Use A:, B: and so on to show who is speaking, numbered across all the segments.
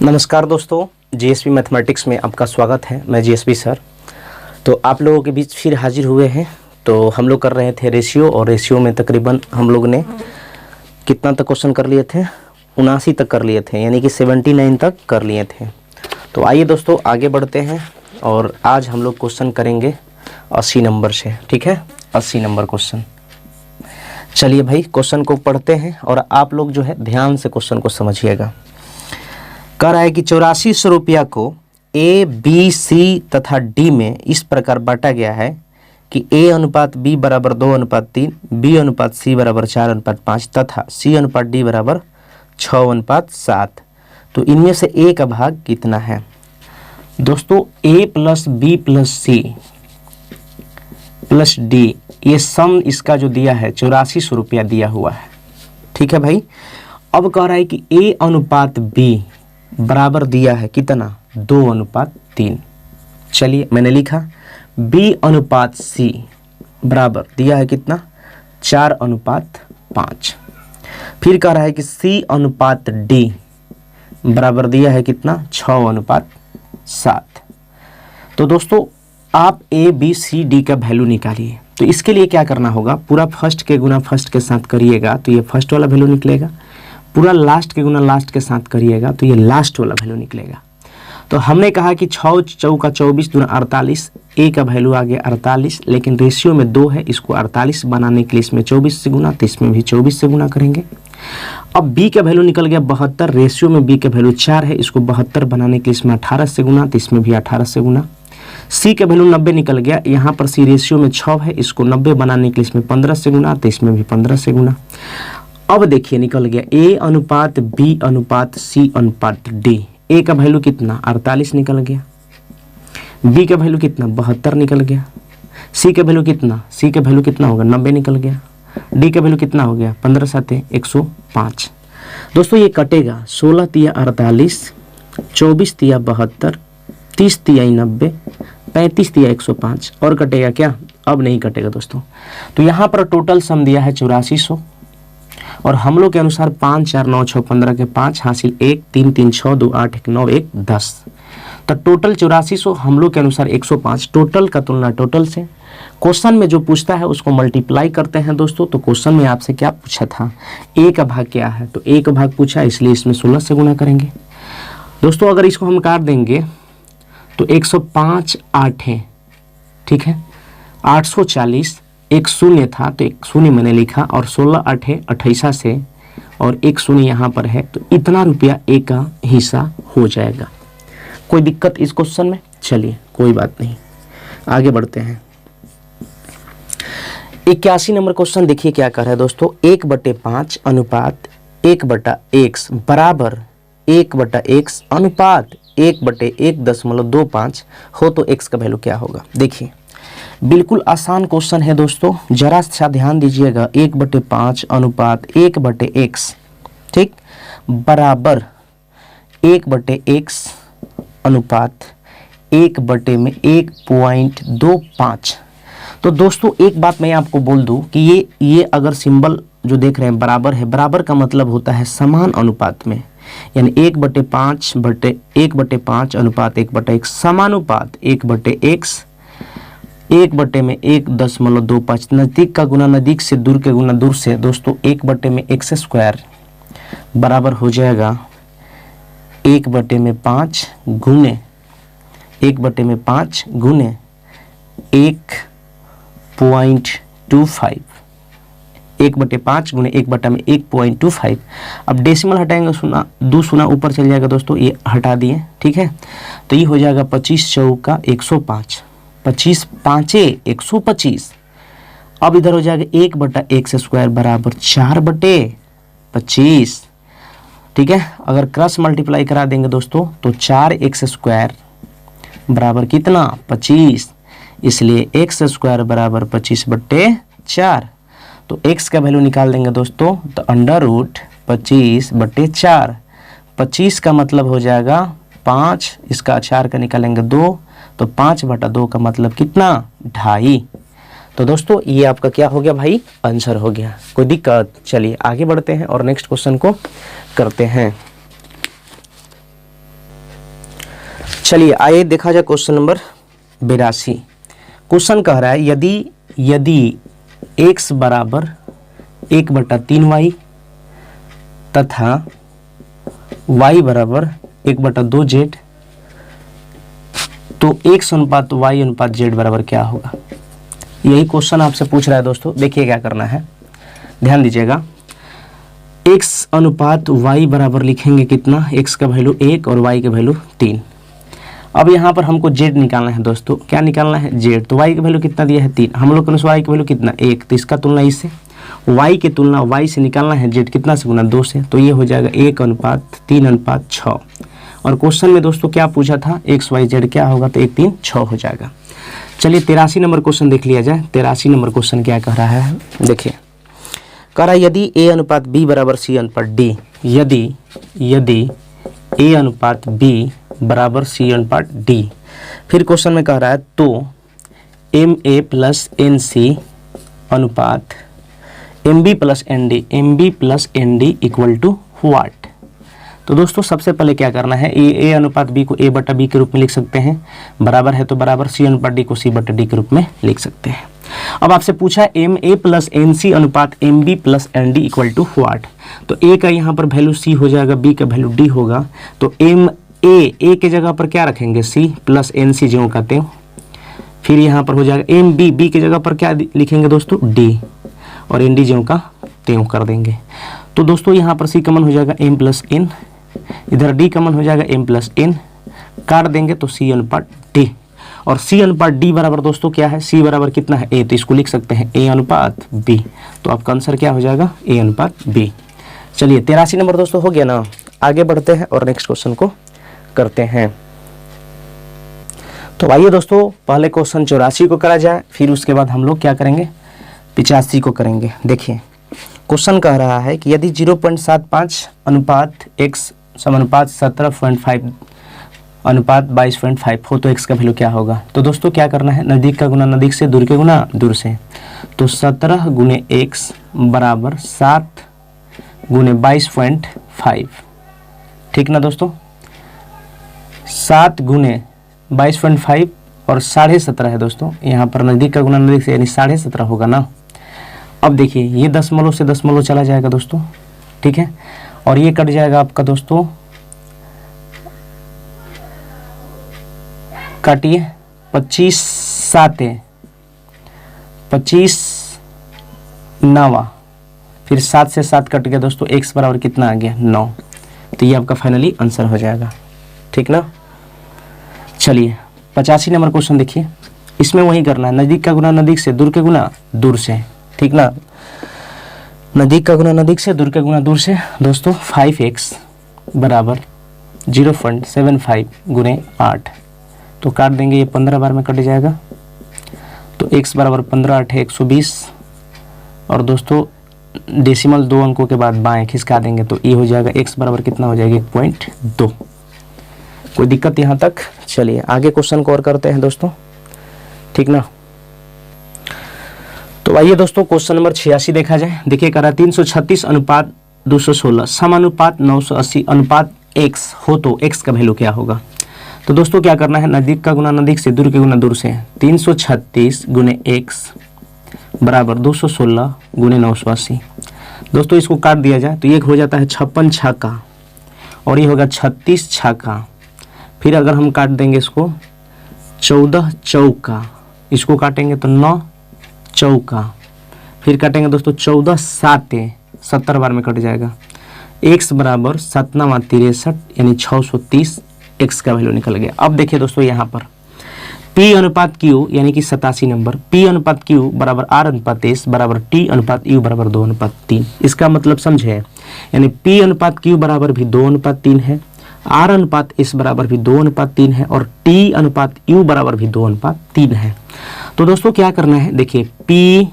A: नमस्कार दोस्तों, GSP mathematics में आपका स्वागत है। मैं जीएसपी सर। तो आप लोगों के बीच फिर हाजिर हुए हैं। तो हम लोग कर रहे थे रेशियो, और रेशियो में तकरीबन हम लोग ने कितना तक क्वेश्चन कर लिए थे? 79 तक कर लिए थे, यानी कि 79 तक कर लिए थे। तो आइए दोस्तों आगे बढ़ते हैं, और आज हम लोग क्वेश्चन करेंगे 80 नंबर से। ठीक है, 80 नंबर क्वेश्चन। चलिए भाई क्वेश्चन को पढ़ते हैं, और आप लोग जो है ध्यान से क्वेश्चन को समझिएगा। कह रहा है कि 8400 रुपया को ए, बी, सी तथा डी में इस प्रकार बांटा गया है कि ए अनुपात बी बराबर 2:3, बी अनुपात सी बराबर 4:5 तथा सी अनुपात डी बराबर 6:7। तो इनमें से ए का भाग कितना है? दोस्तों A plus B plus C plus D, ये सम इसका जो दिया है 8400 रुपया दिया हुआ है। ठीक है भाई। अब कह रहा है कि ए अनुपात बी बराबर दिया है कितना? 2:3। चलिए मैंने लिखा। बी अनुपात सी बराबर दिया है कितना? 4:5। फिर कह रहा है कि सी अनुपात डी बराबर दिया है कितना? 6:7। तो दोस्तों आप ए बी सी डी का वैल्यू निकालिए। तो इसके लिए क्या करना होगा? पूरा फर्स्ट के गुना फर्स्ट के साथ करिएगा तो ये फर्स्ट वाला वैल्यू निकलेगा। पूरा लास्ट के गुना लास्ट के साथ करिएगा तो ये लास्ट वाला वैल्यू निकलेगा। तो हमने कहा कि 6 चौका 24 दूना 48, ए का वैल्यू आ गया 48, लेकिन रेशियो में 2 है, इसको 48 बनाने के लिए इसमें 24 से गुना, तो इसमें भी 24 से गुना करेंगे। अब बी का वैल्यू निकल गया 72, रेशियो में बी का वैल्यू 4 है, इसको 72 बनाने के लिए इसमें 18 से गुना, तो इसमें भी 18 से गुना। सी का वैल्यू 90 निकल गया, यहाँ पर सी रेशियो में 6 है, इसको 90 बनाने के लिए इसमें 15 से गुना, तो इसमें भी 15 से गुना। अब देखिए निकल गया ए अनुपात बी अनुपात सी अनुपात डी। ए का वैल्यू कितना? 48 निकल गया। बी का वैल्यू कितना? 72 निकल गया। सी का वैल्यू कितना? सी का वैल्यू कितना होगा? 90 निकल गया। डी का वैल्यू कितना हो गया? 15 7 105। दोस्तों ये कटेगा 16 तिया 48, 24 तिया 72, 30 तिया 90, 35 तिया 105, और कटेगा क्या? अब नहीं कटेगा दोस्तों। तो यहाँ पर टोटल सम दिया है 8400, और हम लोग के अनुसार 5 4 9 6 15 के 5 हासिल 1 3 3 6 2 8 1 9 1 10। तो टोटल 8400 हम लोग के अनुसार 105। टोटल का तुलना टोटल से। क्वेश्चन में जो पूछता है उसको मल्टीप्लाई करते हैं दोस्तों। तो क्वेश्चन में आपसे क्या पूछा था? ए का भाग क्या है? तो ए का भाग पूछा, इसलिए इसमें 16 से गुना करेंगे दोस्तों। अगर इसको हम काट देंगे तो 105 8 है, ठीक है। 840, एक शून्य था तो एक शून्य मैंने लिखा, और 16 8 28 से, और एक शून्य यहाँ पर है, तो इतना रुपया ए का हिस्सा हो जाएगा। कोई दिक्कत इस क्वेश्चन में? चलिए कोई बात नहीं, आगे बढ़ते हैं। 81 नंबर क्वेश्चन देखिए क्या कर रहा है दोस्तों। 1/5 अनुपात 1/x बराबर 1/x अनुपात 1/1.25 हो तो x का वैल्यू क्या होगा? देखिए बिल्कुल आसान क्वेश्चन है दोस्तों, जरा सा ध्यान दीजिएगा। 1/5 अनुपात 1/x, ठीक, बराबर 1/x अनुपात 1/1.25। तो दोस्तों एक बात मैं आपको बोल दूं कि ये अगर सिंबल जो देख रहे हैं बराबर है, बराबर का मतलब होता है समान अनुपात में, यानी 1/5 अनुपात 1/x समानुपात 1/x 1/1.25। नज़दीक का गुना नज़दीक से, दूर के गुना दूर से। दोस्तों 1/x² बराबर हो जाएगा 1/5 गुने 1/5 गुने 1.25। 1/5 गुने 1/1.25। अब डेसिमल हटाएंगे, सुना 2 सुना ऊपर चल जाएगा दोस्तों, ये हटा दिए, ठीक है। तो ये हो जाएगा 25 चौका 105, 25 5 125। अब इधर हो जाएगा 1/x² बराबर 4/25, ठीक है। अगर क्रॉस मल्टीप्लाई करा देंगे दोस्तों तो 4x² बराबर कितना? 25, इसलिए x² बराबर 25/4। तो x का वैल्यू निकाल देंगे दोस्तों, तो √25/4। 25 का मतलब हो जाएगा 5, इसका 4 का निकालेंगे 2, तो 5/2 का मतलब कितना? 2.5। तो दोस्तों ये आपका क्या हो गया भाई? आंसर हो गया। कोई दिक्कत? चलिए आगे बढ़ते हैं और नेक्स्ट क्वेश्चन को करते हैं। चलिए आइए देखा जाए क्वेश्चन नंबर 82। क्वेश्चन कह रहा है यदि x बराबर 1/3y तथा y बराबर 1/2z तो x अनुपात y अनुपात z बराबर क्या होगा। यही क्वेश्चन आपसे पूछ रहा है दोस्तों। देखिए क्या करना है, ध्यान दीजिएगा। x अनुपात y बराबर लिखेंगे कितना, x का वैल्यू 1 और y का वैल्यू 3। अब यहाँ पर हमको z निकालना है दोस्तों। क्या निकालना है, z। तो y का वैल्यू कितना दिया है 3, हम लोग के अनुसार y का वैल्यू कितना 1, तो इसका तुलना इससे, y की तुलना y से निकालना है, z कितना से गुना 2 से, तो ये हो जाएगा 1:3:6। और क्वेश्चन में दोस्तों क्या पूछा था, x y z क्या होगा, तो 1 3 6 हो जाएगा। चलिए 83 नंबर क्वेश्चन देख लिया जाए। 83 नंबर क्वेश्चन क्या कह रहा है, देखिए कह रहा है यदि a अनुपात b बराबर c अनुपात d, यदि a अनुपात b बराबर c अनुपात d। फिर क्वेश्चन में कह रहा है तो ma प्लस nc अनुपात mb plus nd equal to what. तो दोस्तों सबसे पहले क्या करना है, a अनुपात b को a/b के रूप में लिख सकते हैं, बराबर है तो बराबर c अनुपात d को c/d के रूप में लिख सकते हैं। अब आपसे पूछा है ma प्लस nc अनुपात mb plus nd equal to what. तो a का यहाँ पर वैल्यू c हो जाएगा, b का वैल्यू d होगा, तो a के जगह पर क्या रखेंगे c प्लस nc ज्यों का त्यों। फिर यहाँ पर हो जाएगा b के जगह पर क्या लिखेंगे दोस्तों d, और nd ज्यों का त्यों कर देंगे। तो दोस्तों यहाँ पर c कमन हो जाएगा m प्लस n, इधर d कमन हो जाएगा m प्लस n, काट देंगे तो c अनुपात d। और c अनुपात d बराबर दोस्तों क्या है, c बराबर कितना है a, तो इसको लिख सकते हैं a अनुपात b। तो आपका आंसर क्या हो जाएगा, a अनुपात b। चलिए 83 नंबर दोस्तों हो गया ना। आगे बढ़ते हैं और नेक्स्ट क्वेश्चन को करते हैं। तो आइए दोस्तों पहले क्वेश्चन 84 को करा जाए, फिर उसके बाद हम लोग क्या करेंगे 85 को करेंगे। देखिए क्वेश्चन कह रहा है कि यदि 0.75 अनुपात x समानुपात 17.5 अनुपात 22.5 हो तो x का वैल्यू क्या होगा। तो दोस्तों क्या करना है, नज़दीक का गुना नज़दीक से, दूर के गुना दूर से। तो 17 गुने x बराबर 7 गुने 22.5, ठीक ना दोस्तों। 7 गुने 22.5 और 17.5 है दोस्तों, यहाँ पर नज़दीक का गुना नज़दीक से यानी 17.5 होगा ना। अब देखिए ये दशमलव से दशमलव चला जाएगा दोस्तों, ठीक है, और ये कट जाएगा आपका दोस्तों, काटिए 25 7 25 9, फिर 7 से 7 कट गया दोस्तों, x बराबर कितना आ गया 9। तो ये आपका फाइनली आंसर हो जाएगा, ठीक ना। चलिए 85 नंबर क्वेश्चन देखिए, इसमें वही करना है, नज़दीक का गुना नज़दीक से, दूर के गुना दूर से, ठीक ना। नज़दीक का गुना नज़दीक से, दूर का गुना दूर से दोस्तों। 5x बराबर 0.75 गुने 8, तो काट देंगे, ये 15 बार में कट जाएगा, तो x बराबर 15 8 120, और दोस्तों डेसिमल 2 अंकों के बाद बाएं खिसका देंगे, तो ये हो जाएगा x बराबर कितना हो जाएगा 1.2। कोई दिक्कत यहाँ तक। चलिए आगे क्वेश्चन को और करते हैं दोस्तों, ठीक ना। तो आइए दोस्तों क्वेश्चन नंबर 86 देखा जाए। देखिए कह रहा है 336 अनुपात 216 समानुपात 980 अनुपात x हो तो x का वैल्यू क्या होगा। तो दोस्तों क्या करना है, नज़दीक का गुना नज़दीक से, दूर के गुना दूर से। 336 गुने x बराबर 216 गुने 980। दोस्तों इसको काट दिया जाए तो ये हो जाता है 56 छक्का, और ये होगा 36 छक्का। फिर अगर हम काट देंगे इसको 14 चौका, इसको काटेंगे तो 9 चौका, फिर काटेंगे दोस्तों 14 7 70 बार में कट जाएगा। x बराबर 7 9 63 यानी 630 x का वैल्यू निकल गया। अब देखिए दोस्तों यहाँ पर p अनुपात q यानी कि 87 नंबर, p अनुपात q बराबर r अनुपात s बराबर t अनुपात u बराबर 2:3। इसका मतलब समझे, यानी p अनुपात q बराबर भी 2:3 है, r अनुपात s बराबर भी 2:3 है, और t अनुपात u बराबर भी 2:3 है। तो दोस्तों क्या करना है, देखिए p,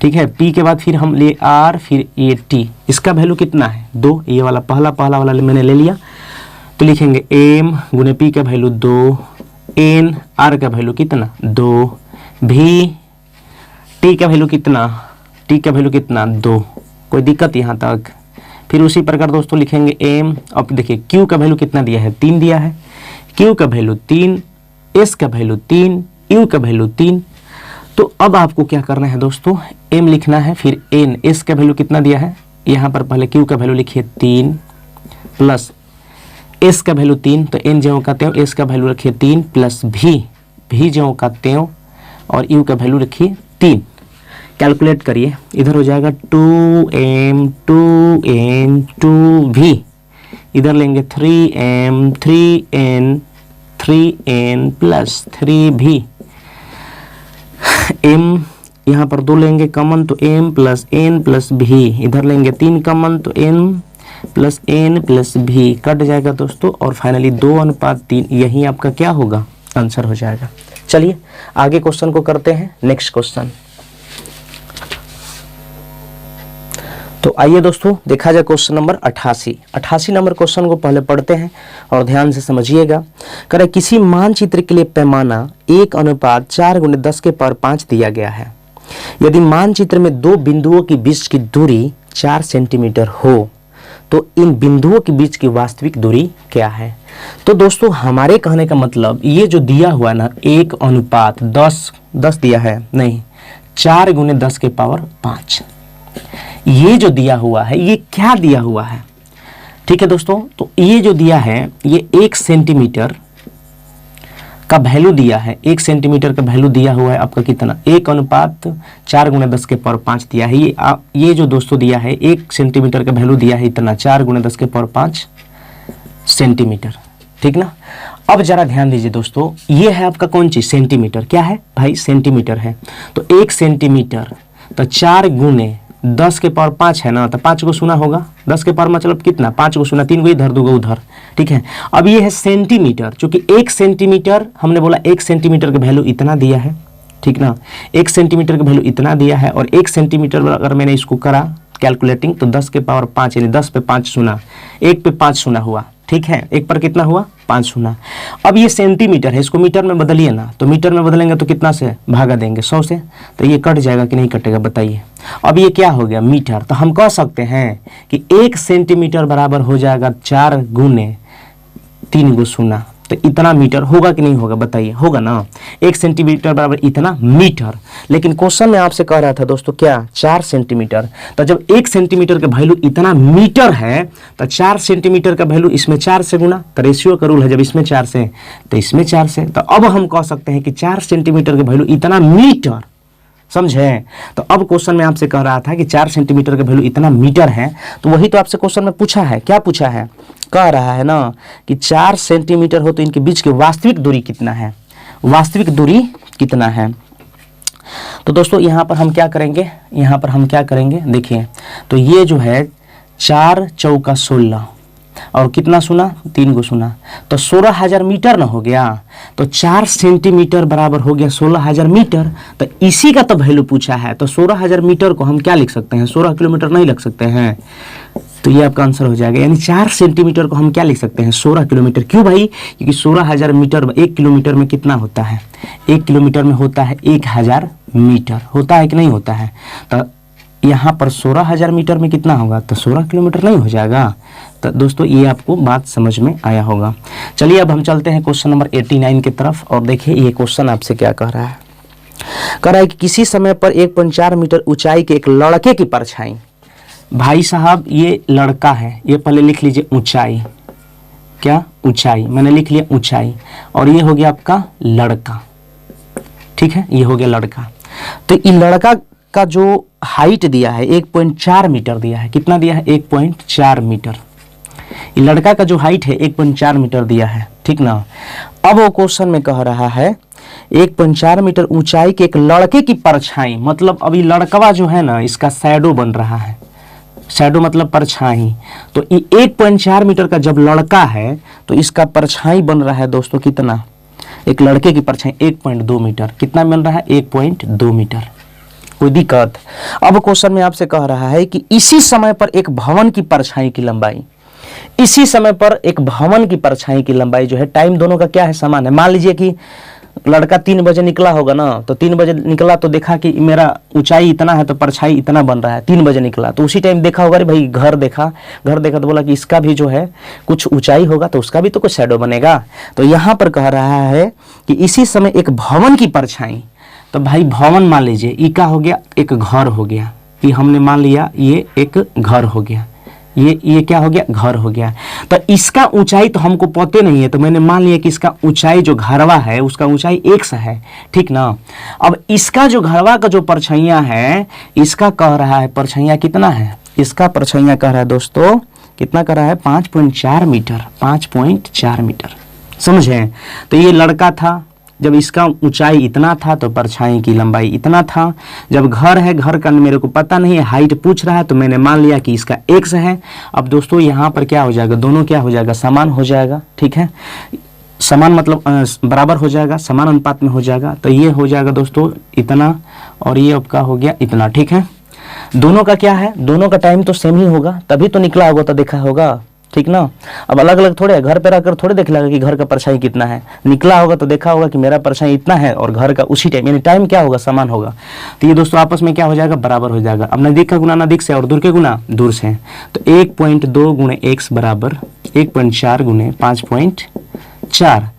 A: ठीक है, p के बाद फिर हम ले r, फिर ये t, इसका वैल्यू कितना है 2, ये वाला पहला वाला मैंने ले लिया, तो लिखेंगे m गुने p का वैल्यू 2, n r का वैल्यू कितना 2, v t का वैल्यू कितना, t का वैल्यू कितना 2। कोई दिक्कत यहाँ तक। फिर उसी प्रकार दोस्तों लिखेंगे m, अब देखिए q का वैल्यू कितना दिया है 3 दिया है, Q का वैल्यू 3, S का वैल्यू 3, U का वैल्यू 3। तो अब आपको क्या करना है दोस्तों, M लिखना है, फिर N, S का वैल्यू कितना दिया है, यहाँ पर पहले Q का वैल्यू लिखिए 3 प्लस S का वैल्यू 3, तो N ज्यों का त्यों S का वैल्यू रखिए 3 प्लस V ज्यों का त्यों और U का वैल्यू रखिए 3। कैलकुलेट करिए, इधर हो जाएगा 2M 2N 2V, इधर लेंगे 3M 3N 3N plus 3V। M यहाँ पर 2 लेंगे कॉमन तो M plus N plus V, इधर लेंगे 3 कॉमन तो N plus N plus V cut जाएगा दोस्तों, और फाइनली 2:3 यही आपका क्या होगा, आंसर हो जाएगा। चलिए आगे क्वेश्चन को करते हैं, नेक्स्ट क्वेश्चन। तो आइए दोस्तों देखा जाए क्वेश्चन नंबर 88 नंबर क्वेश्चन को पहले पढ़ते हैं और ध्यान से समझिएगा। कह रहा है किसी मानचित्र के लिए पैमाना 1:4x10⁵ दिया गया है। यदि मानचित्र में दो बिंदुओं के बीच की दूरी 4 सेंटीमीटर हो तो इन बिंदुओं के बीच की वास्तविक दूरी क्या है। तो दोस्तों हमारे कहने का मतलब ये जो दिया हुआ ना 1:10 दिया है, नहीं 4×10⁵ ये जो दिया हुआ है ये क्या दिया हुआ है, ठीक है दोस्तों। तो ये जो दिया है ये 1 सेंटीमीटर का वैल्यू दिया है, 1 सेंटीमीटर का वैल्यू दिया हुआ है आपका कितना, 1:4×10⁵ दिया है। ये जो दोस्तों दिया है 1 सेंटीमीटर का वैल्यू दिया है इतना 4×10⁵ सेंटीमीटर, ठीक ना। अब जरा ध्यान दीजिए दोस्तों, ये है आपका कौन चीज, सेंटीमीटर, क्या है भाई, सेंटीमीटर है। तो 1 सेंटीमीटर तो 4×10⁵ है ना, तो 5 को सुना होगा, 10 के पावर मतलब कितना, 5 को सुना, 3 को इधर 2 को उधर, ठीक है। अब ये है सेंटीमीटर, चूंकि 1 सेंटीमीटर हमने बोला 1 सेंटीमीटर का वैल्यू इतना दिया है, ठीक ना, 1 सेंटीमीटर का वैल्यू इतना दिया है, और 1 सेंटीमीटर अगर मैंने इसको करा कैलकुलेटिंग तो 10⁵ यानी 10 पे 5 सुना, 1 पे 5 सुना हुआ, ठीक है, 1 पर कितना हुआ 5 सुना। अब ये सेंटीमीटर है, इसको मीटर में बदलिए ना, तो मीटर में बदलेंगे तो कितना से भागा देंगे 100 से, तो ये कट जाएगा कि नहीं कटेगा बताइए। अब ये क्या हो गया मीटर, तो हम कह सकते हैं कि 1 सेंटीमीटर बराबर हो जाएगा 4×3 तो इतना मीटर होगा कि नहीं होगा बताइए, होगा ना, 1 सेंटीमीटर बराबर इतना मीटर। लेकिन क्वेश्चन में आपसे कह रहा था दोस्तों क्या, 4 सेंटीमीटर। तो जब 1 सेंटीमीटर का वैल्यू इतना मीटर है तो 4 सेंटीमीटर का वैल्यू इसमें 4 से गुना, तो रेशियो का रूल है, जब इसमें 4 से तो इसमें 4 से, तो अब हम कह सकते हैं कि 4 सेंटीमीटर का वैल्यू इतना मीटर, समझे। तो अब क्वेश्चन में आपसे कह रहा था कि 4 सेंटीमीटर का वैल्यू इतना मीटर है, तो वही तो आपसे क्वेश्चन में पूछा है, क्या पूछा है, कह रहा है ना कि 4 सेंटीमीटर हो तो इनके बीच की वास्तविक दूरी कितना है, वास्तविक दूरी कितना है। तो दोस्तों यहाँ पर हम क्या करेंगे, यहाँ पर हम क्या करेंगे देखिए, तो ये जो है 4 चौका 16 और कितना सुना 3 को सुना, तो 16,000 मीटर ना हो गया, तो 4 सेंटीमीटर बराबर हो गया 16,000 मीटर। तो इसी का तो वैल्यू पूछा है, तो 16,000 मीटर को हम क्या लिख सकते हैं, 16 किलोमीटर नहीं लिख सकते हैं, तो ये आपका आंसर हो जाएगा। यानी 4 सेंटीमीटर को हम क्या लिख सकते हैं 16 किलोमीटर। क्यों भाई, क्योंकि 16,000 मीटर 1 किलोमीटर में कितना होता है, 1 किलोमीटर में होता है 1,000 मीटर, होता है कि नहीं होता है। तो यहाँ पर 16,000 मीटर में कितना होगा, तो 16 किलोमीटर नहीं हो जाएगा। तो दोस्तों ये आपको बात समझ में आया होगा। चलिए अब हम चलते हैं क्वेश्चन नंबर 89 की तरफ, और देखिए ये क्वेश्चन आपसे क्या कह रहा है। कह रहा है कि किसी समय पर 1.4 मीटर ऊंचाई के एक लड़के की परछाई, भाई साहब ये लड़का है, ये पहले लिख लीजिए ऊंचाई, क्या ऊंचाई, मैंने लिख लिया ऊंचाई, और ये हो गया आपका लड़का, ठीक है, ये हो गया लड़का। तो ये लड़का का जो हाइट दिया है 1.4 मीटर दिया है, कितना दिया है 1.4 मीटर। ये लड़का का जो हाइट है 1.4 मीटर दिया है, ठीक ना। अब वो क्वेश्चन में कह रहा है 1.4 मीटर ऊंचाई के एक लड़के की परछाई, मतलब अभी लड़कवा जो है ना इसका शैडो बन रहा है, शैडो मतलब परछाई। तो ये 1.4 मीटर का जब लड़का है तो इसका परछाई बन रहा है दोस्तों कितना, एक लड़के की परछाई 1.2 मीटर, कितना बन रहा है 1.2 मीटर। कोई दिक्कत। अब क्वेश्चन में आपसे कह रहा है कि इसी समय पर एक भवन की परछाई की लंबाई, इसी समय पर एक भवन की परछाई की लंबाई जो है, टाइम दोनों का क्या है समान है। मान लीजिए कि लड़का 3 बजे निकला होगा ना, तो 3 बजे निकला तो देखा कि मेरा ऊंचाई इतना है तो परछाई इतना बन रहा है, 3 बजे निकला तो उसी टाइम देखा होगा, अरे भाई घर देखा तो बोला कि इसका भी जो है कुछ ऊंचाई होगा तो उसका भी तो कुछ शैडो बनेगा। तो यहाँ पर कह रहा है कि इसी समय एक भवन की परछाई, तो भाई भवन मान लीजिए ई का हो गया, एक घर हो गया, ये हमने मान लिया ये एक घर हो गया, ये क्या हो गया, घर हो गया। तो इसका ऊंचाई तो हमको पते नहीं है, तो मैंने मान लिया कि इसका ऊंचाई जो घरवा है उसका ऊंचाई x है, ठीक ना। अब इसका जो घरवा का जो परछाइयाँ है, इसका कह रहा है परछाइयाँ कितना है, इसका परछाइयाँ कह रहा है दोस्तों कितना कह रहा है 5.4 मीटर, 5.4 मीटर, समझे। तो ये लड़का था, जब इसका ऊंचाई इतना था तो परछाई की लंबाई इतना था। जब घर है, घर का मेरे को पता नहीं है, हाइट पूछ रहा है तो मैंने मान लिया कि इसका x है। अब दोस्तों यहाँ पर क्या हो जाएगा, दोनों क्या हो जाएगा, समान हो जाएगा, ठीक है, समान मतलब बराबर हो जाएगा, समान अनुपात में हो जाएगा। तो ये हो जाएगा दोस्तों इतना और ये आपका हो गया इतना, ठीक है। दोनों का क्या है, दोनों का टाइम तो सेम ही होगा, तभी तो निकला होगा तो देखा होगा, ठीक ना। अब अलग अलग थोड़े, घर पे रहकर थोड़े देख लेगा कि घर का परछाई कितना है, निकला होगा तो देखा होगा कि मेरा परछाई इतना है और घर का उसी टाइम, यानी टाइम क्या होगा, समान होगा। तो ये दोस्तों आपस में क्या हो जाएगा, बराबर हो जाएगा। अब नजदीक का गुना नजदीक से और दूर के गुना दूर से, तो 1.2 गुणे x बराबर 1.4 गुणे 5.4,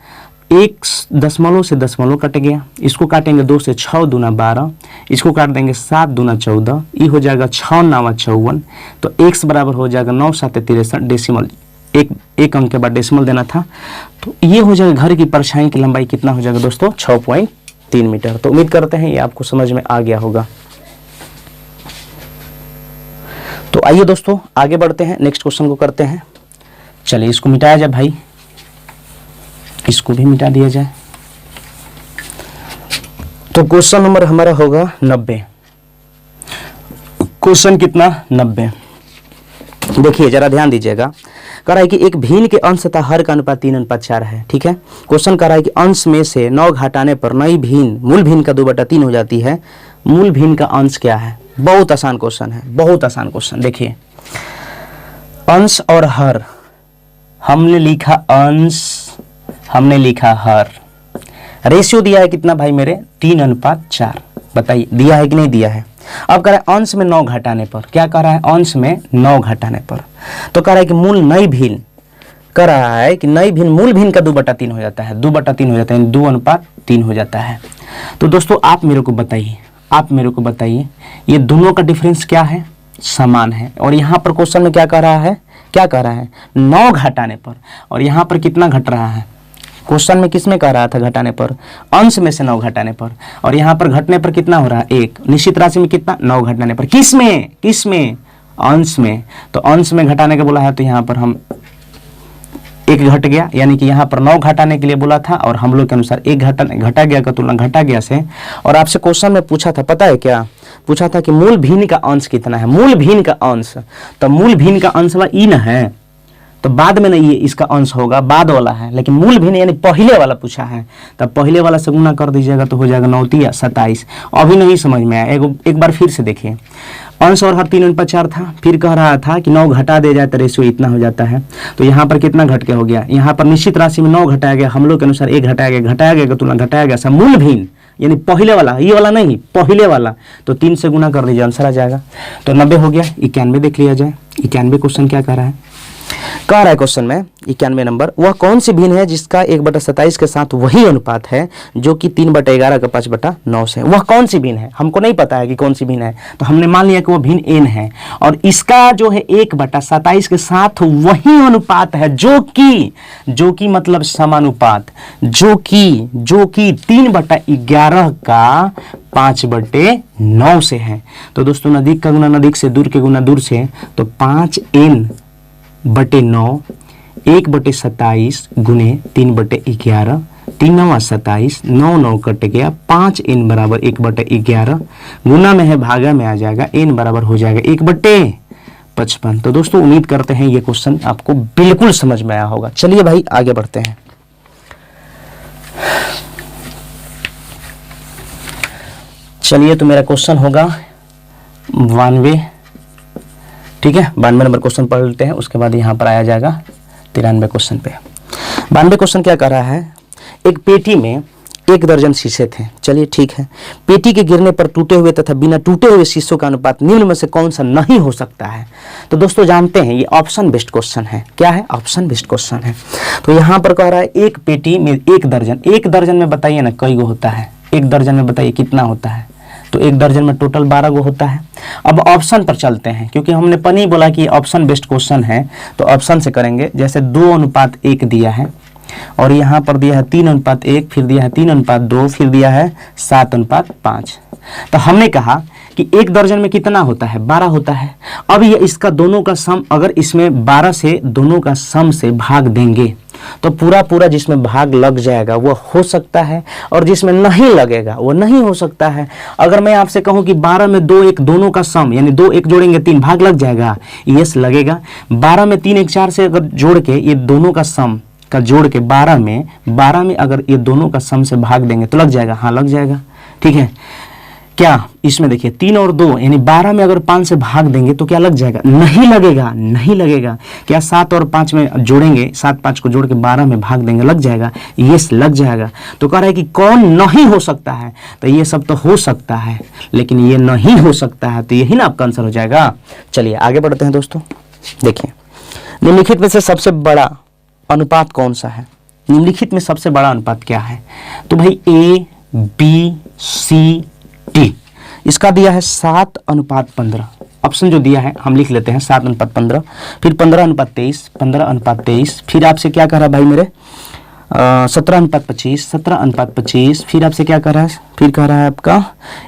A: 1 दशमलव से दशमलव कट गया, इसको काटेंगे 2 से 6 दूना 12, इसको काट देंगे 7 दूना 14, ये हो जाएगा 6 9 54। तो x बराबर हो जाएगा 9 7 63, डेसिमल एक अंक के बाद डेसिमल देना था। तो ये हो जाएगा घर की परछाई की लंबाई कितना हो जाएगा दोस्तों 6.3 मीटर। तो उम्मीद करते हैं ये आपको समझ में आ गया होगा। तो आइए दोस्तों आगे बढ़ते हैं, नेक्स्ट क्वेश्चन को करते हैं। चलिए इसको मिटाया जाए भाई, इसको भी मिटा दिया जाए। तो क्वेश्चन नंबर हमारा होगा 90। क्वेश्चन कितना, 90। देखिए जरा ध्यान दीजिएगा, कह रहा है कि एक भिन्न के अंश तथा हर का अनुपात 3:4 है, ठीक है। क्वेश्चन कह रहा है कि अंश में से 9 घटाने पर नई भिन्न मूल भिन्न का 2/3 हो जाती है। मूल भिन्न का अंश क्या है, बहुत आसान क्वेश्चन है, बहुत आसान क्वेश्चन। देखिए अंश और हर, हमने लिखा अंश, हमने लिखा हर, रेशियो दिया है कितना भाई मेरे 3:4, बताइए दिया है कि नहीं दिया है। अब कह रहा है अंश में 9 घटाने पर, क्या कह रहा है, अंश में 9 घटाने पर, तो कह रहा है कि मूल नई भिन्न, कह रहा है कि नई भिन्न मूल भिन्न का 2/3 हो जाता है, 2/3 हो जाता है, 2:3 हो जाता है। तो दोस्तों आप मेरे को बताइए, आप मेरे को बताइए ये दोनों का डिफरेंस क्या है, समान है। और यहाँ पर क्वेश्चन में क्या कह रहा है, क्या कह रहा है 9 घटाने पर, और यहाँ पर कितना घट रहा है, क्वेश्चन में किस में कह रहा था घटाने पर, अंश में से 9 घटाने पर, और यहाँ पर घटने पर कितना हो रहा है 1, निश्चित राशि में कितना 9 घटाने पर, किस में, किस में, अंश में। तो अंश में घटाने का बोला है तो यहाँ पर हम 1 घट गया, यानी कि यहाँ पर 9 घटाने के लिए बोला था और हम लोग के अनुसार 1 घटा गया का तुलना घटा गया से। और आपसे क्वेश्चन में पूछा था, पता है क्या पूछा था कि मूल भिन्न का अंश कितना है, मूल भिन्न का अंश, तो मूल भिन्न का अंश वाला ई न है, तो बाद में नहीं ये इसका अंश होगा, बाद वाला है, लेकिन मूल भिन्न यानी पहले वाला पूछा है, तब पहले वाला से गुना कर दीजिएगा तो हो जाएगा 9 × 27। अभी नहीं समझ में आया, एक बार फिर से देखिए, अंश और हर 3:4 था, फिर कह रहा था कि 9 घटा दे जाए तो रेशियो इतना हो जाता है। तो यहाँ पर कितना घट के हो गया, यहाँ पर निश्चित राशि में 9 घटाया गया, हम लोग के अनुसार 1 घटाया गया का तुलना घटाया गया, सब मूल भिन्न यानी पहले वाला, ये वाला नहीं, पहले वाला, तो 3 से गुना कर दीजिए, आंसर आ जाएगा। तो 90 हो गया। 91 देख लिया जाए, 91 क्वेश्चन क्या कह रहा है, कह रहा है क्वेश्चन में 91 नंबर, वह कौन सी भिन्न है जिसका 1/27 के साथ वही अनुपात है जो कि 3/11 का 5/9 से। वह कौन सी भिन्न है, हमको नहीं पता है कि कौन सी भिन्न है, तो हमने मान लिया कि वो भिन्न n है, और इसका जो है 1/27 के साथ वही अनुपात है जो कि मतलब समानुपात, जो कि 3/11 का 5/9 से है। तो दोस्तों नजदीक का गुना नजदीक से, दूर के गुना दूर से, तो 5n/9 1/27 गुने 3/11, 3 9 27, 9 9 कट गया, 5n बराबर 1/11, गुना में है भागा में आ जाएगा, n बराबर हो जाएगा 1/55। तो दोस्तों उम्मीद करते हैं ये क्वेश्चन आपको बिल्कुल समझ में आया होगा। चलिए भाई आगे बढ़ते हैं। चलिए तो मेरा क्वेश्चन होगा 92, ठीक है, 92 नंबर क्वेश्चन पढ़ लेते हैं, उसके बाद यहाँ पर आया जाएगा 93 क्वेश्चन पे। 92 क्वेश्चन क्या कर रहा है, एक पेटी में 1 दर्जन शीशे थे। चलिए ठीक है, पेटी के गिरने पर टूटे हुए तथा बिना टूटे हुए शीशों का अनुपात निम्न में से कौन सा नहीं हो सकता है। तो दोस्तों जानते हैं ये ऑप्शन बेस्ड क्वेश्चन है। क्या है? ऑप्शन बेस्ड क्वेश्चन है। तो यहाँ पर कह रहा है एक पेटी में 1 दर्जन, 1 दर्जन में बताइए ना कई गो होता है, 1 दर्जन में बताइए कितना होता है। तो 1 दर्जन में टोटल 12 गो होता है। अब ऑप्शन पर चलते हैं, क्योंकि हमने नहीं बोला कि ऑप्शन बेस्ड क्वेश्चन है तो ऑप्शन से करेंगे। जैसे 2:1 दिया है और यहाँ पर दिया है 3:1, फिर दिया है 3:2, फिर दिया है 7:5। तो हमने कहा कि 1 दर्जन में कितना होता है? 12 होता है। अब ये इसका दोनों का सम, अगर इसमें 12 से दोनों का सम से भाग देंगे तो पूरा जिसमें भाग लग जाएगा वो हो सकता है, और जिसमें नहीं लगेगा वो नहीं हो सकता है। अगर मैं आपसे कहूं कि 12 में 2 1 दोनों का सम, यानी 2 1 जोड़ेंगे 3, भाग लग जाएगा? यस लगेगा। 12 में 3 1 4 से अगर जोड़ के ये दोनों का सम का जोड़ के 12 में अगर ये दोनों का सम से भाग देंगे तो लग जाएगा? हाँ लग जाएगा। ठीक है, क्या इसमें देखिए 3 और 2 यानी 12 में अगर 5 से भाग देंगे तो क्या लग जाएगा? नहीं लगेगा, नहीं लगेगा। क्या 7 और 5 में जोड़ेंगे, 7 5 को जोड़ के 12 में भाग देंगे, लग जाएगा? यस लग जाएगा। तो कह रहा है कि कौन नहीं हो सकता है? तो ये सब तो हो सकता है लेकिन ये नहीं हो सकता है, तो यही ना आपका आंसर हो जाएगा। चलिए आगे बढ़ते हैं दोस्तों। देखिए निम्नलिखित में से सबसे बड़ा अनुपात कौन सा है? निम्नलिखित में सबसे बड़ा अनुपात क्या है? तो भाई ABCD, इसका दिया है 7:15। ऑप्शन जो दिया है हम लिख लेते हैं 7:15, फिर 15:23, 15:23, फिर आपसे क्या कह रहा है भाई मेरे 17:25, 17:25, फिर आपसे क्या कह रहा है? फिर कह रहा है आपका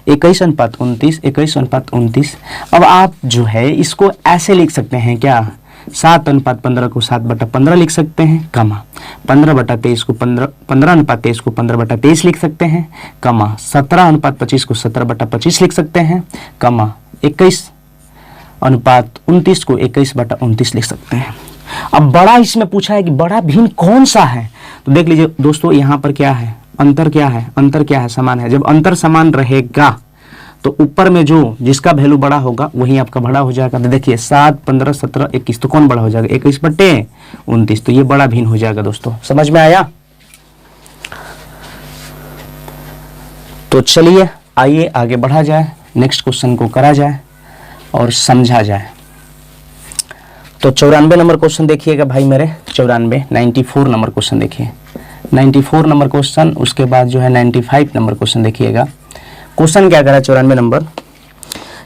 A: 21:29, 21:29। अब आप जो है इसको ऐसे लिख सकते हैं क्या? 7:15 को 7/15 लिख सकते हैं, कमा 15/23 को 15:23 को 15/23 लिख सकते हैं, कमा 17:25 को 17/25 लिख सकते हैं, कमा 21:29 को 21/29 लिख सकते हैं। अब बड़ा इसमें पूछा है कि बड़ा भिन्न कौन सा है? तो देख लीजिए दोस्तों यहाँ पर क्या है, अंतर क्या है? अंतर क्या है? समान है। जब अंतर समान रहेगा तो ऊपर में जो जिसका वैल्यू बड़ा होगा वही आपका बड़ा हो जाएगा। तो देखिए 7 15 17 21, तो कौन बड़ा हो जाएगा? 21/29, तो ये बड़ा भिन्न हो जाएगा दोस्तों। समझ में आया? तो चलिए आइए आगे बढ़ा जाए, नेक्स्ट क्वेश्चन को करा जाए और समझा जाए। तो 94 नंबर क्वेश्चन देखिएगा भाई मेरे, 94 नंबर क्वेश्चन देखिए, 94 नंबर क्वेश्चन, उसके बाद जो है 95 नंबर क्वेश्चन देखिएगा। क्वेश्चन क्या करा 94 नंबर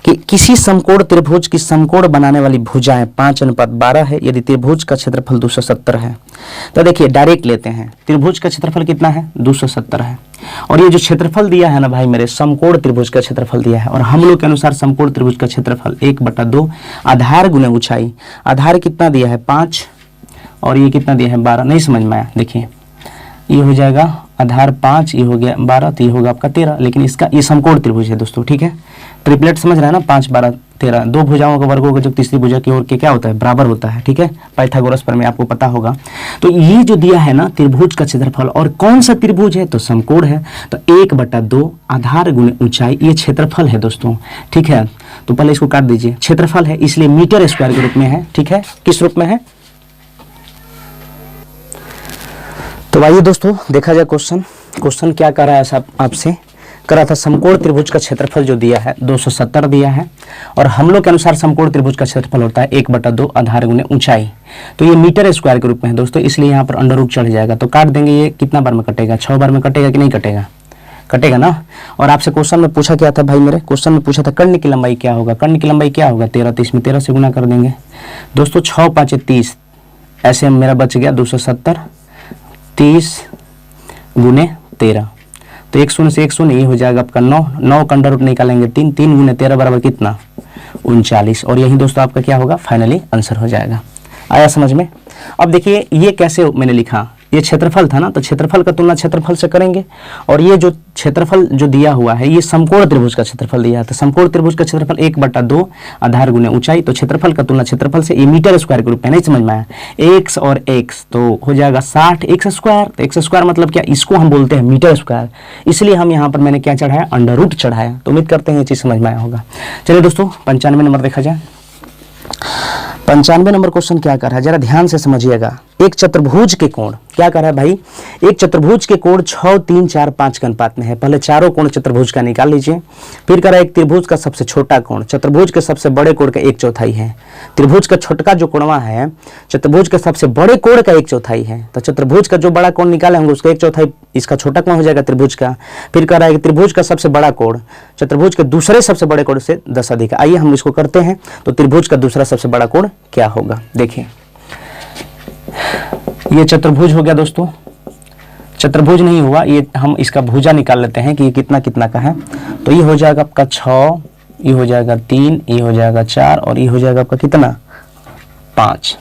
A: कि किसी समकोण त्रिभुज की समकोण बनाने वाली भुजाएं 5:12 है यदि त्रिभुज का क्षेत्रफल 270 है। तो देखिए डायरेक्ट लेते हैं, त्रिभुज का क्षेत्रफल कितना है? 270 है। और ये जो क्षेत्रफल दिया है ना भाई मेरे, समकोण त्रिभुज का क्षेत्रफल दिया है, और हम लोग के अनुसार समकोण त्रिभुज का क्षेत्रफल 1/2 आधार गुने ऊंचाई। आधार कितना दिया है? 5, और ये कितना दिया है? 12। नहीं समझ में आया? देखिए ये हो जाएगा आधार 5, ये हो गया 12, तो ये होगा आपका 13। लेकिन इसका ये समकोण त्रिभुज है दोस्तों, ठीक है। ट्रिपलेट समझ रहा है ना, 5 12 13, दो भुजाओं का वर्गों का जो तीसरी भुजा की ओर के क्या होता है? बराबर होता है, ठीक है। पाइथागोरस पर में आपको पता होगा। तो ये जो दिया है ना त्रिभुज का क्षेत्रफल, और कौन सा त्रिभुज है? तो समकोण है। तो 1/2 आधार गुणे ऊंचाई, ये क्षेत्रफल है दोस्तों, ठीक है। तो पहले इसको काट दीजिए, क्षेत्रफल है इसलिए मीटर स्क्वायर के रूप में है, ठीक है। किस रूप में है? तो आइए दोस्तों देखा जाए क्वेश्चन क्या कर रहा है साहब? आपसे करा था समकोण त्रिभुज का क्षेत्रफल जो दिया है 270 दिया है, और हम लोग के अनुसार समकोण त्रिभुज का क्षेत्रफल होता है 1/2 आधार गुणे ऊंचाई। तो ये मीटर स्क्वायर के रूप में है दोस्तों, इसलिए यहाँ पर अंडर रूट चढ़ जाएगा। तो काट देंगे, ये कितना बार में कटेगा? 6 बार में कटेगा कि नहीं कटेगा? कटेगा ना। और आपसे क्वेश्चन में पूछा क्या था भाई मेरे? क्वेश्चन में पूछा था कर्ण की लंबाई क्या होगा? कर्ण की लंबाई क्या होगा? 13। तो इसमें 13 से गुना कर देंगे दोस्तों, 6 5 30, ऐसे मेरा बच गया 270, 30 गुने 13, तो 1 शून्य से 1 शून्य, ये हो जाएगा आपका 9 का अंडर रूट निकालेंगे 3, 3 गुने 13 बराबर कितना? 39। और यही दोस्तों आपका क्या होगा? फाइनली आंसर हो जाएगा। आया समझ में? अब देखिए ये कैसे मैंने लिखा, ये क्षेत्रफल था ना, तो क्षेत्रफल का तुलना क्षेत्रफल से करेंगे, और ये जो क्षेत्रफल जो दिया हुआ है ये समकोण त्रिभुज का क्षेत्रफल दिया है। तो समकोण त्रिभुज का क्षेत्रफल 1/2 आधार गुणे ऊंचाई, तो क्षेत्रफल का तुलना क्षेत्रफल से, ये मीटर स्क्वायर के रूप में। नहीं समझ में आया? x और x तो हो जाएगा 60 x स्क्वायर। तो x स्क्वायर मतलब क्या? इसको हम बोलते हैं मीटर स्क्वायर, इसलिए हम यहाँ पर मैंने क्या चढ़ाया? अंडर रूट चढ़ाया। तो उम्मीद करते हैं ये चीज समझ में आया होगा। चलिए दोस्तों 95 नंबर देखा जाए। 95 नंबर क्वेश्चन क्या कर रहा है, जरा ध्यान से समझिएगा। एक चतुर्भुज के कोण, क्या कर रहा है भाई, एक चतुर्भुज के कोण 6, 3, 4, 5 के अनुपात में है। पहले चारों कोण चतुर्भुज का निकाल लीजिए। फिर कर रहा है एक त्रिभुज का सबसे छोटा कोण चतुर्भुज के सबसे बड़े कोण का 1/4 है। त्रिभुज का छोटका जो कोणवा है चतुर्भुज के सबसे बड़े कोण का 1/4 है। तो चतुर्भुज का जो बड़ा कोण निकाले होंगे उसका 1/4 इसका छोटा कोण हो जाएगा त्रिभुज का। फिर कर रहा है कि त्रिभुज का सबसे बड़ा कोण चतुर्भुज के दूसरे सबसे बड़े कोण से 10 अधिक है। आइए हम इसको करते हैं। तो त्रिभुज का दूसरा सबसे बड़ा कोण क्या होगा, देखिए ये चतुर्भुज हो गया दोस्तों, चतुर्भुज नहीं हुआ, ये हम इसका भुजा निकाल लेते हैं कि ये कितना कितना का है। तो ये हो जाएगा आपका 6, ये हो जाएगा 3, ये हो जाएगा 4 और ये हो जाएगा आपका कितना 5।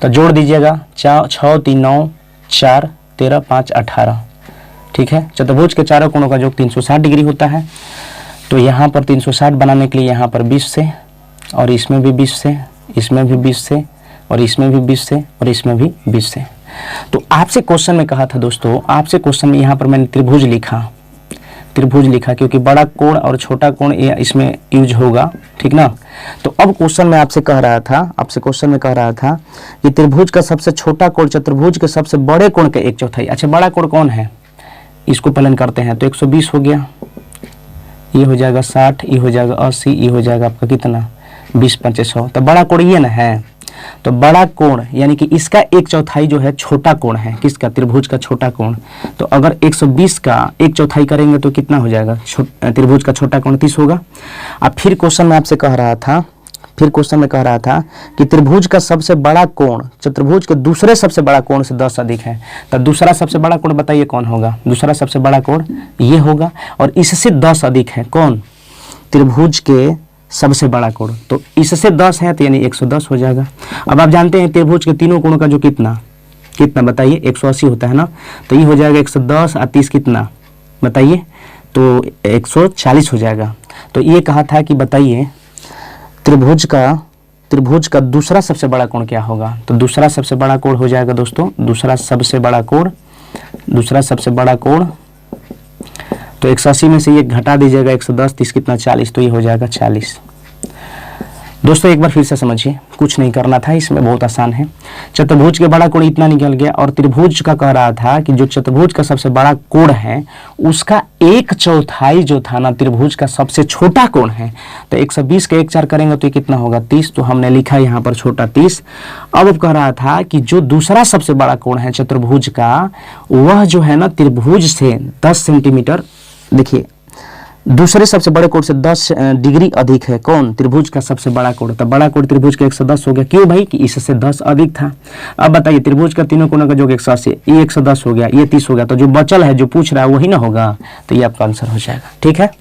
A: तो जोड़ दीजिएगा 6, 3, 9, 4, 13, 5, 18। ठीक है, चतुर्भुज के चारों कोणों का योग 360 डिग्री होता है। तो यहाँ पर 360 बनाने के लिए यहाँ पर 20 से और इसमें भी 20 से, इसमें भी 20 से और इसमें भी 20 से और इसमें भी 20 से। तो आपसे क्वेश्चन में कहा था दोस्तों, आपसे क्वेश्चन में यहाँ पर मैंने त्रिभुज लिखा क्योंकि बड़ा कोण और छोटा कोण ये इसमें यूज होगा, ठीक ना। तो अब क्वेश्चन में आपसे कह रहा था कि त्रिभुज का सबसे छोटा कोण चतुर्भुज के सबसे बड़े कोण का 1/4। अच्छा, बड़ा कोण कौन है, इसको प्लान करते हैं। तो 120 हो गया, ये हो जाएगा 60, ये हो जाएगा 80, ये हो जाएगा आपका कितना 20, 2500। तो बड़ा कोण ये ना है। तो बड़ा कोण यानी कि इसका 1/4 जो है छोटा कोण है, किसका, त्रिभुज का छोटा कोण। तो अगर 120 का 1/4 करेंगे तो कितना हो जाएगा, त्रिभुज का छोटा कोण 30 होगा। अब फिर क्वेश्चन में आपसे कह रहा था कि त्रिभुज का सबसे बड़ा कोण चतुर्भुज के दूसरे सबसे बड़ा कोण से 10 अधिक है। तो दूसरा सबसे बड़ा कोण बताइए कौन होगा, दूसरा सबसे बड़ा कोण ये होगा और इससे 10 अधिक है कौन, त्रिभुज के सबसे बड़ा कोण। तो इससे 10 है तो यानी 110 हो जाएगा। अब आप जानते हैं त्रिभुज के तीनों कोणों का जो कितना बताइए 180 होता है ना। तो ये हो जाएगा 110 और 30 कितना बताइए, तो 140 हो जाएगा। तो ये कहा था कि बताइए त्रिभुज का दूसरा सबसे बड़ा कोण क्या होगा। तो दूसरा सबसे बड़ा कोण हो जाएगा दोस्तों, दूसरा सबसे बड़ा कोण तो 180 में से ये घटा दीजिएगा 110, 30 कितना 40, तो ये हो जाएगा 40। दोस्तों एक बार फिर से समझिए, कुछ नहीं करना था इसमें, बहुत आसान है। चतुर्भुज के बड़ा कोण इतना निकल गया और त्रिभुज का कह रहा था कि जो चतुर्भुज का सबसे बड़ा कोण है उसका 1/4 जो था ना त्रिभुज का सबसे छोटा कोण है। तो 120 का 1/4 करेंगे तो ये कितना होगा 30। तो हमने लिखा यहाँ पर छोटा 30। अब कह रहा था कि जो दूसरा सबसे बड़ा कोण है चतुर्भुज का वह जो है ना त्रिभुज से 10 सेंटीमीटर, देखिए दूसरे सबसे बड़े कोण से 10 डिग्री अधिक है कौन, त्रिभुज का सबसे बड़ा कोण। तो बड़ा कोण त्रिभुज का 110 हो गया, क्यों भाई कि इससे 10 अधिक था। अब बताइए त्रिभुज का तीनों कोणों का योग 180, ये 110 हो गया, ये 30 हो गया। तो जो बचल है जो पूछ रहा है वही ना होगा, तो ये आपका आंसर हो जाएगा। ठीक है,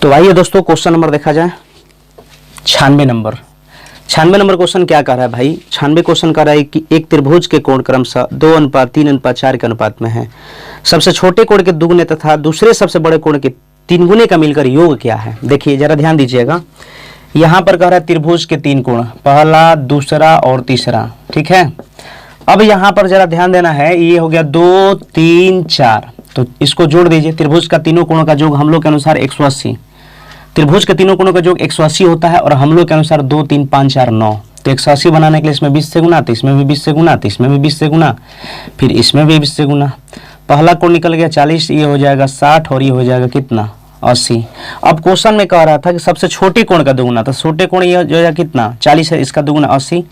A: तो आइए दोस्तों क्वेश्चन नंबर देखा जाए 96 नंबर। 96 नंबर क्वेश्चन क्या कर रहा है भाई, 96 क्वेश्चन कर रहा है कि एक त्रिभुज के कोण क्रमशः 2:3:4 के अनुपात में है। सबसे छोटे कोण के दुगुने तथा दूसरे सबसे बड़े कोण के 3 गुने का मिलकर योग क्या है। देखिए जरा ध्यान दीजिएगा, यहाँ पर कह रहा है त्रिभुज के 3 कोण, पहला दूसरा और तीसरा। ठीक है, अब यहाँ पर जरा ध्यान देना है, ये हो गया 2, 3, 4, तो इसको जोड़ दीजिए। त्रिभुज का तीनों कोणों का योग हम लोग के अनुसार 180, त्रिभुज के तीनों कोणों का योग 180 होता है और हम लोग के अनुसार 2, 3, 5, 4, 9। तो 180 बनाने के लिए इसमें 20 से गुना, तो इसमें भी 20 से गुना, तो इसमें भी 20 से गुना, फिर इसमें भी 20 से गुना। पहला कोण निकल गया 40, ये हो जाएगा 60 और ये हो जाएगा कितना 80। अब क्वेश्चन में कह रहा था कि सबसे छोटे कोण का दुगुना, तो छोटे कोण ये जो है कितना 40 है, इसका दुगुना 80।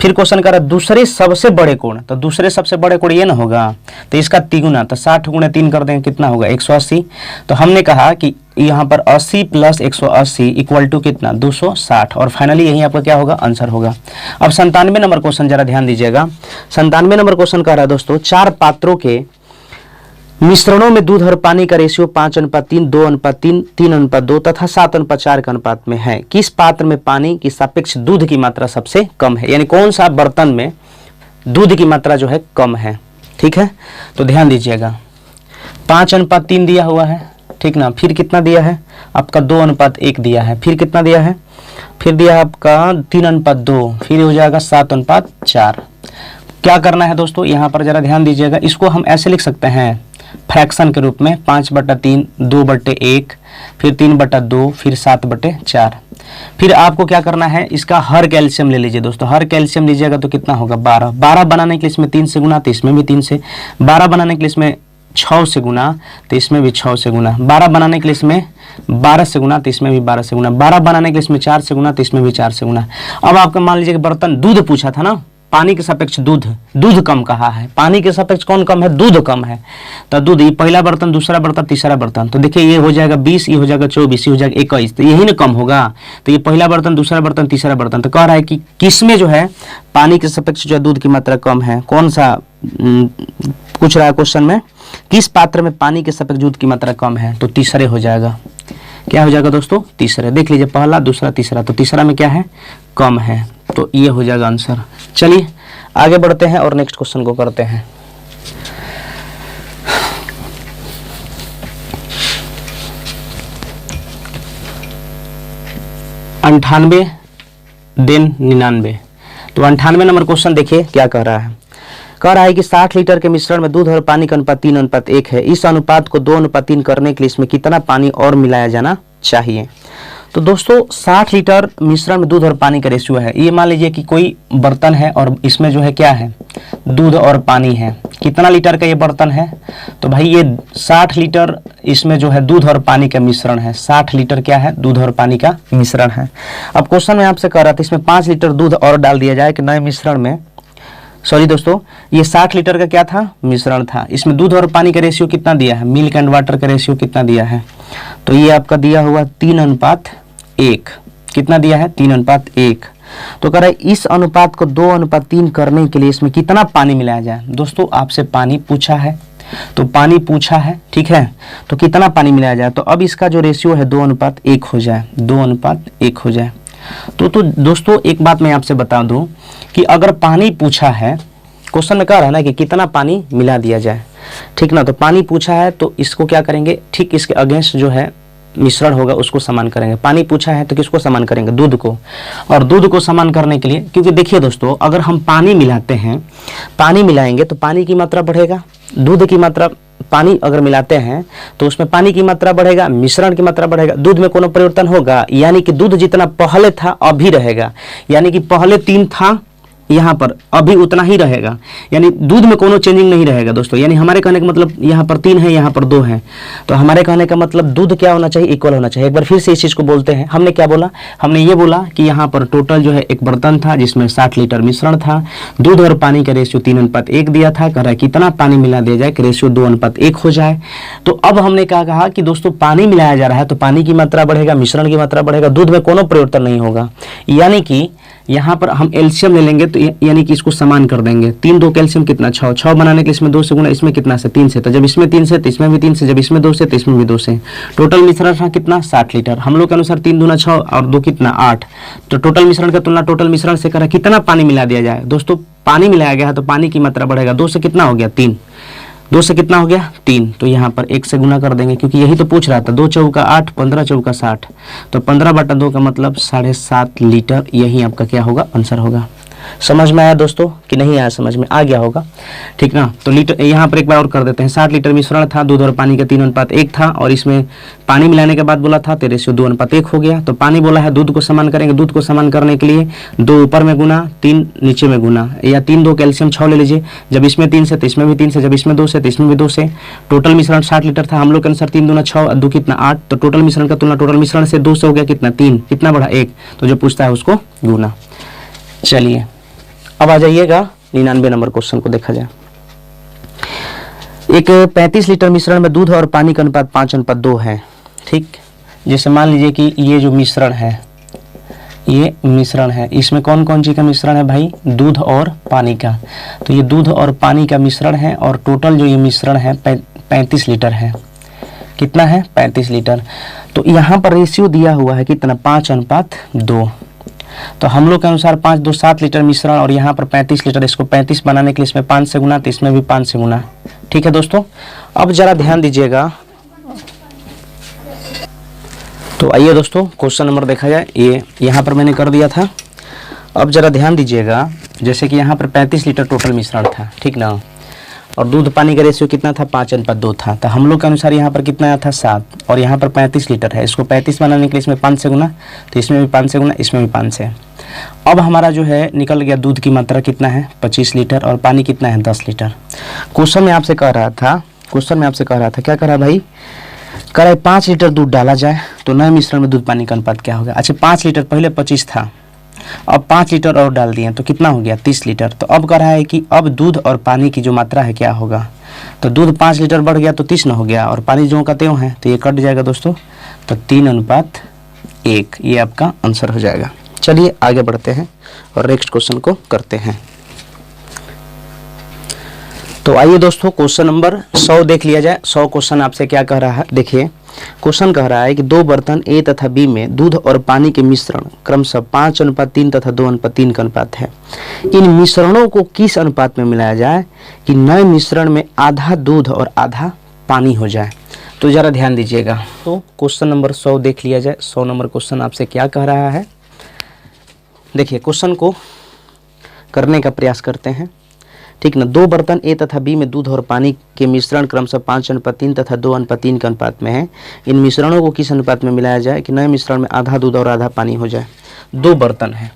A: फिर क्वेश्चन कह रहा है दूसरे सबसे बड़े कोण, तो दूसरे सबसे बड़े कोण ये ना होगा, तो इसका तिगुना, तो 60 गुणे 3 कर देंगे कितना होगा 180। तो हमने कहा कि यहाँ पर 80 + 180 इक्वल टू कितना 260 और फाइनली यही आपका क्या होगा आंसर होगा। अब 97 नंबर क्वेश्चन जरा ध्यान दीजिएगा। 97 नंबर क्वेश्चन कह रहा है दोस्तों 4 पात्रों के मिश्रणों में दूध और पानी का रेशियो 5:3, 2:3, 3:2 तथा 7:4 के अनुपात में है। किस पात्र में पानी की सापेक्ष दूध की मात्रा सबसे कम है, यानी कौन सा बर्तन में दूध की मात्रा जो है कम है। ठीक है, तो ध्यान दीजिएगा 5:3 दिया हुआ है, ठीक ना। फिर कितना दिया है आपका 2:1 दिया है, फिर कितना दिया है, फिर दिया आपका 3:2, फिर हो जाएगा 7:4। क्या करना है दोस्तों, यहाँ पर जरा ध्यान दीजिएगा, इसको हम ऐसे लिख सकते हैं फ्रैक्शन के रूप में 5/3, 2/1, फिर 3/2, फिर 7/4। फिर आपको क्या करना है, इसका हर कैल्शियम ले लीजिए दोस्तों। हर कैल्शियम लीजिएगा तो कितना होगा 12। 12 बनाने के लिए इसमें 3 से गुना, तो इसमें भी 3 से। 12 बनाने के लिए इसमें 6 से गुना, तो इसमें भी 6 से गुना। 12 बनाने के लिए इसमें 12 से गुना, तो इसमें भी 12 से गुना। 12 बनाने के लिए इसमें 4 से गुना, तो इसमें भी 4 से गुना। अब आपका मान लीजिए कि बर्तन दूध पूछा था ना, पानी के सापेक्ष दूध कम कहा है। पानी के सापेक्ष कौन कम है, दूध कम है। तो दूध, ये पहला बर्तन, दूसरा बर्तन, तीसरा बर्तन, तो देखिए ये हो जाएगा 20, ये हो जाएगा 24, ये हो जाएगा 21, तो यही ना कम होगा। तो ये पहला बर्तन, दूसरा बर्तन, तीसरा बर्तन, तो कह रहा है कि किसमें जो है पानी के सापेक्ष जो है दूध की मात्रा कम है। कौन सा पूछ रहा है क्वेश्चन में, किस पात्र में पानी के सापेक्ष दूध की मात्रा कम है, तो तीसरे हो जाएगा। क्या हो जाएगा दोस्तों, तीसरे। देख लीजिए पहला, दूसरा, तीसरा, तो तीसरा में क्या है, कम है, तो ये हो जाएगा आंसर। चलिए आगे बढ़ते हैं और नेक्स्ट क्वेश्चन को करते हैं। अंठानवे देन 99। तो 98 नंबर क्वेश्चन देखिए क्या कह रहा है। कह रहा है कि 60 लीटर के मिश्रण में दूध और पानी का अनुपात 3:1 है। इस अनुपात को 2:3 करने के लिए इसमें कितना पानी और मिलाया जाना चाहिए। तो दोस्तों 60 लीटर मिश्रण में दूध और पानी का रेशियो है। ये मान लीजिए कि कोई बर्तन है और इसमें जो है क्या है, दूध और पानी है। कितना लीटर का ये बर्तन है, तो भाई ये 60 लीटर इसमें जो है दूध और पानी का मिश्रण है। 60 लीटर क्या है, दूध और पानी का मिश्रण है। अब क्वेश्चन में आपसे कह रहा था इसमें 5 लीटर दूध और डाल दिया जाए कि नए मिश्रण में। सॉरी दोस्तों, ये 60 लीटर का क्या था, मिश्रण था। इसमें दूध और पानी का रेशियो कितना दिया है, मिल्क एंड वाटर का रेशियो कितना दिया है, तो ये आपका दिया हुआ 3:1। कितना दिया है, 3:1। तो कह रहा है इस अनुपात को 2:3 करने के लिए इसमें कितना पानी मिलाया जाए। दोस्तों आपसे पानी पूछा है, तो पानी पूछा है, ठीक है, तो कितना पानी मिलाया जाए। तो अब इसका जो रेशियो है 2:1 हो जाए, 2:1 हो जाए। तो दोस्तों एक बात मैं आपसे बता दूं कि अगर पानी पूछा है, क्वेश्चन में कह रहा है ना कि कितना पानी मिला दिया जाए, ठीक ना। तो पानी पूछा है तो इसको क्या करेंगे, ठीक इसके अगेंस्ट जो है मिश्रण होगा उसको समान करेंगे। पानी पूछा है तो किसको समान करेंगे, दूध को। और दूध को समान करने के लिए, क्योंकि देखिए दोस्तों अगर हम पानी मिलाते हैं, पानी मिलाएंगे तो पानी की मात्रा बढ़ेगा, दूध की मात्रा, पानी अगर मिलाते हैं तो उसमें पानी की मात्रा बढ़ेगा, मिश्रण की मात्रा बढ़ेगा, दूध में कोनो परिवर्तन होगा, यानी कि दूध जितना पहले था अभी रहेगा। यानी कि पहले 3 था, यहाँ पर अभी उतना ही रहेगा, यानी दूध में कोनो चेंजिंग नहीं रहेगा दोस्तों। यानी हमारे कहने का मतलब यहाँ पर 3 है, यहाँ पर 2 है, तो हमारे कहने का मतलब दूध क्या होना चाहिए, इक्वल होना चाहिए। एक बार फिर से इस चीज को बोलते हैं। हमने क्या बोला, हमने ये बोला कि यहाँ पर टोटल जो है एक बर्तन था जिसमें 60 लीटर मिश्रण था, दूध और पानी का रेशियो 3:1 दिया था। कह रहा है कितना पानी मिला दिया जाए कि रेशियो 2:1 हो जाए। तो अब हमने क्या कहा कि दोस्तों पानी मिलाया जा रहा है तो पानी की मात्रा बढ़ेगा, मिश्रण की मात्रा बढ़ेगा, दूध में कोनो परिवर्तन नहीं होगा। यानी कि यहाँ पर हम एलसीएम ले लेंगे, तो यानी कि इसको समान कर देंगे। 3 2 कैल्शियम कितना, 6। 6 बनाने के लिए इसमें 2 से गुना, इसमें कितना से 3 से, तो जब इसमें 3 से तो इसमें भी 3 से, जब इसमें 2 से तो इसमें भी 2 से। टोटल मिश्रण था कितना, 60 लीटर। हम लोग के अनुसार 3 दूना 6 और 2 कितना 8। तो टोटल मिश्रण का तुलना टोटल मिश्रण से करा, कितना पानी मिला दिया जाए। दोस्तों पानी मिलाया गया है तो पानी की मात्रा बढ़ेगा। 2 से कितना हो गया, 3। 2 से कितना हो गया, 3। तो यहाँ पर 1 से गुना कर देंगे, क्योंकि यही तो पूछ रहा था। 2 चौका 8, 15 चौका 60, तो 15/2 का मतलब 7.5 लीटर। यही आपका क्या होगा, आंसर होगा। समझ में आया दोस्तों कि नहीं आया, समझ में आ गया होगा, ठीक ना। तो लीटर यहाँ पर एक बार और कर देते हैं। 60 लीटर मिश्रण था, दूध और पानी का 3:1 था, और इसमें पानी मिलाने के बाद बोला था तो रेशियो 2:1 हो गया। तो पानी बोला है, दूध को समान करेंगे। दूध को समान करने के लिए 2 ऊपर में गुना, 3 नीचे में गुना, या 3 2 कैल्शियम 6 ले लीजिए। जब इसमें 3 से तो इसमें भी 3 से, जब इसमें 2 से तो इसमें भी 2 से। टोटल मिश्रण 60 लीटर था, हम लोग के अनुसार 3 दूना 6 और 2 कितना 8। तो टोटल मिश्रण का तुलना टोटल मिश्रण से 2 से हो गया कितना, 3। कितना बढ़ा, 1। तो जो पूछता है उसको गुना। चलिए अब आ जाइएगा 99 नंबर क्वेश्चन को देखा जाए। एक 35 लीटर मिश्रण में दूध और पानी का अनुपात 5:2 है, ठीक। जैसे मान लीजिए कि ये जो मिश्रण है, ये मिश्रण है, इसमें कौन कौन सी का मिश्रण है भाई, दूध और पानी का। तो ये दूध और पानी का मिश्रण है, और टोटल जो ये मिश्रण है 35 लीटर है। कितना है, 35 लीटर। तो यहाँ पर रेशियो दिया हुआ है कितना, 5:2। तो हम लोग के अनुसार 5 2 7 लीटर मिश्रण, और यहाँ पर 35 लीटर। इसको 35 बनाने के लिए इसमें 5 से गुना, तो इसमें भी 5 से गुना, ठीक है दोस्तों। अब जरा ध्यान दीजिएगा। तो आइए दोस्तों क्वेश्चन नंबर देखा जाए। ये यहाँ पर मैंने कर दिया था। अब जरा ध्यान दीजिएगा, जैसे कि यहाँ पर 35 लीटर टोटल मिश्रण था, ठीक ना। और दूध पानी का रेशियो कितना था 5:2 था। तो हम लोग के अनुसार यहाँ पर कितना आया था 7 और यहाँ पर 35 लीटर है। इसको 35 बनाने के लिए इसमें 5 से गुना, तो इसमें भी 5 से गुना, इसमें भी 5 से। अब हमारा जो है निकल गया दूध की मात्रा कितना है 25 लीटर और पानी कितना है 10 लीटर। क्वेश्चन में आपसे कह रहा था क्या कह रहा है भाई, कह रहा है 5 लीटर दूध डाला जाए तो नए मिश्रण में दूध पानी का अनुपात क्या होगा। अच्छा 5 लीटर, पहले 25 था, अब 5 लीटर और डाल दिए तो कितना हो गया 30 लीटर। तो अब कह रहा है कि अब दूध और पानी की जो मात्रा है क्या होगा। तो दूध 5 लीटर बढ़ गया तो 30 न हो गया और पानी जो का त्यों है, तो ये कट जाएगा दोस्तों, तो 3:1 ये आपका आंसर हो जाएगा। चलिए आगे बढ़ते हैं और नेक्स्ट क्वेश्चन को करते हैं। तो आइए दोस्तों क्वेश्चन नंबर 100 देख लिया जाए। 100 क्वेश्चन आपसे क्या कह रहा है, देखिए क्वेश्चन कह रहा है कि 2 बर्तन ए तथा बी में दूध और पानी के मिश्रण क्रमशः 5:3 तथा 2:3 का अनुपात है। इन मिश्रणों को किस अनुपात में मिलाया जाए कि नए मिश्रण में आधा दूध और आधा पानी हो जाए। तो जरा ध्यान दीजिएगा। तो क्वेश्चन नंबर 100 देख लिया जाए। 100 नंबर क्वेश्चन आपसे क्या कह रहा है, देखिए क्वेश्चन को करने का प्रयास करते हैं, ठीक ना। 2 बर्तन ए तथा बी में दूध और पानी के मिश्रण क्रमशः 5:3 तथा 2:3 के अनुपात में है। इन मिश्रणों को किस अनुपात में मिलाया जाए कि नए मिश्रण में आधा दूध और आधा पानी हो जाए। 2 बर्तन है,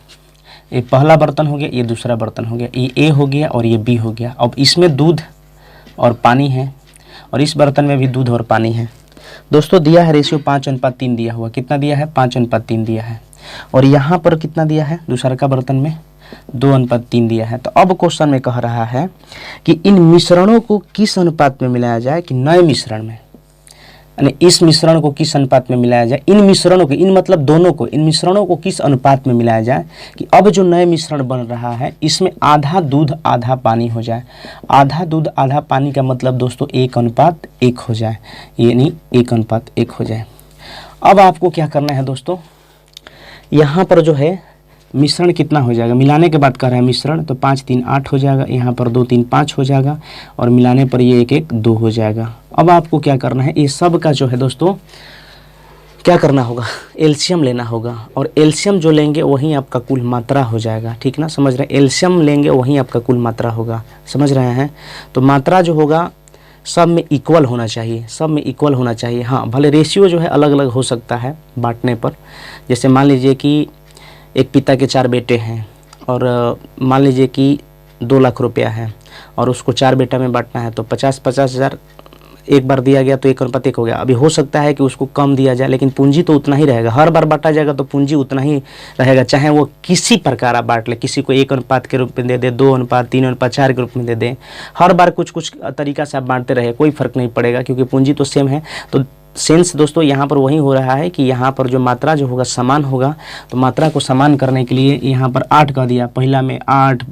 A: ये पहला बर्तन हो गया, ये दूसरा बर्तन हो गया, ये ए हो गया और ये बी हो गया। अब इसमें दूध और पानी है और इस बर्तन में भी दूध और पानी है। दोस्तों दिया है रेशियो 5:3 दिया हुआ, कितना दिया है 5:3 दिया है और यहाँ पर कितना दिया है दूसरा का बर्तन में 2:3 दिया है। तो अब क्वेश्चन में कह रहा है कि इन मिश्रणों को किस अनुपात में मिलाया जाए कि नए मिश्रण में, यानी इस मिश्रण को किस अनुपात में मिलाया जाए, इन मिश्रणों को, इन मतलब दोनों को, इन मिश्रणों को किस अनुपात में मिलाया जाए कि अब जो नए मिश्रण बन रहा है इसमें आधा दूध आधा पानी हो जाए। आधा दूध आधा पानी का मतलब दोस्तों 1:1 हो जाए, यानी 1:1 हो जाए। अब आपको क्या करना है दोस्तों, यहाँ पर जो है मिश्रण कितना हो जाएगा, मिलाने के बाद कह रहा है मिश्रण, तो 5 3 8 हो जाएगा, यहाँ पर 2 3 5 हो जाएगा और मिलाने पर ये 1 1 2 हो जाएगा। अब आपको क्या करना है, ये सब का जो है दोस्तों क्या करना होगा, एलसीएम लेना होगा और एलसीएम जो लेंगे वहीं आपका कुल मात्रा हो जाएगा, ठीक ना, समझ रहे हैं। एलसीएम लेंगे वहीं आपका कुल मात्रा होगा, समझ रहे हैं। तो मात्रा जो होगा सब में इक्वल होना चाहिए, सब में इक्वल होना चाहिए। हाँ भले रेशियो जो है अलग अलग हो सकता है बांटने पर, जैसे मान लीजिए कि एक पिता के 4 बेटे हैं और मान लीजिए कि 2 लाख रुपया है और उसको 4 बेटा में बांटना है, तो 50-50 हज़ार एक बार दिया गया तो 1:1 हो गया। अभी हो सकता है कि उसको कम दिया जाए लेकिन पूंजी तो उतना ही रहेगा, हर बार बांटा जाएगा तो पूंजी उतना ही रहेगा, चाहे वो किसी प्रकार आप बांट ले, किसी को 1:1 के रूप में दे दे, 2:3, 3:4 के रूप में दे दे, हर बार कुछ कुछ तरीका से आप बांटते रहे, कोई फर्क नहीं पड़ेगा क्योंकि पूंजी तो सेम है। तो सेंस दोस्तों यहाँ पर वही हो रहा है कि यहाँ पर जो मात्रा जो होगा समान होगा। तो मात्रा को समान करने के लिए यहाँ पर 8 का दिया, पहला में 8,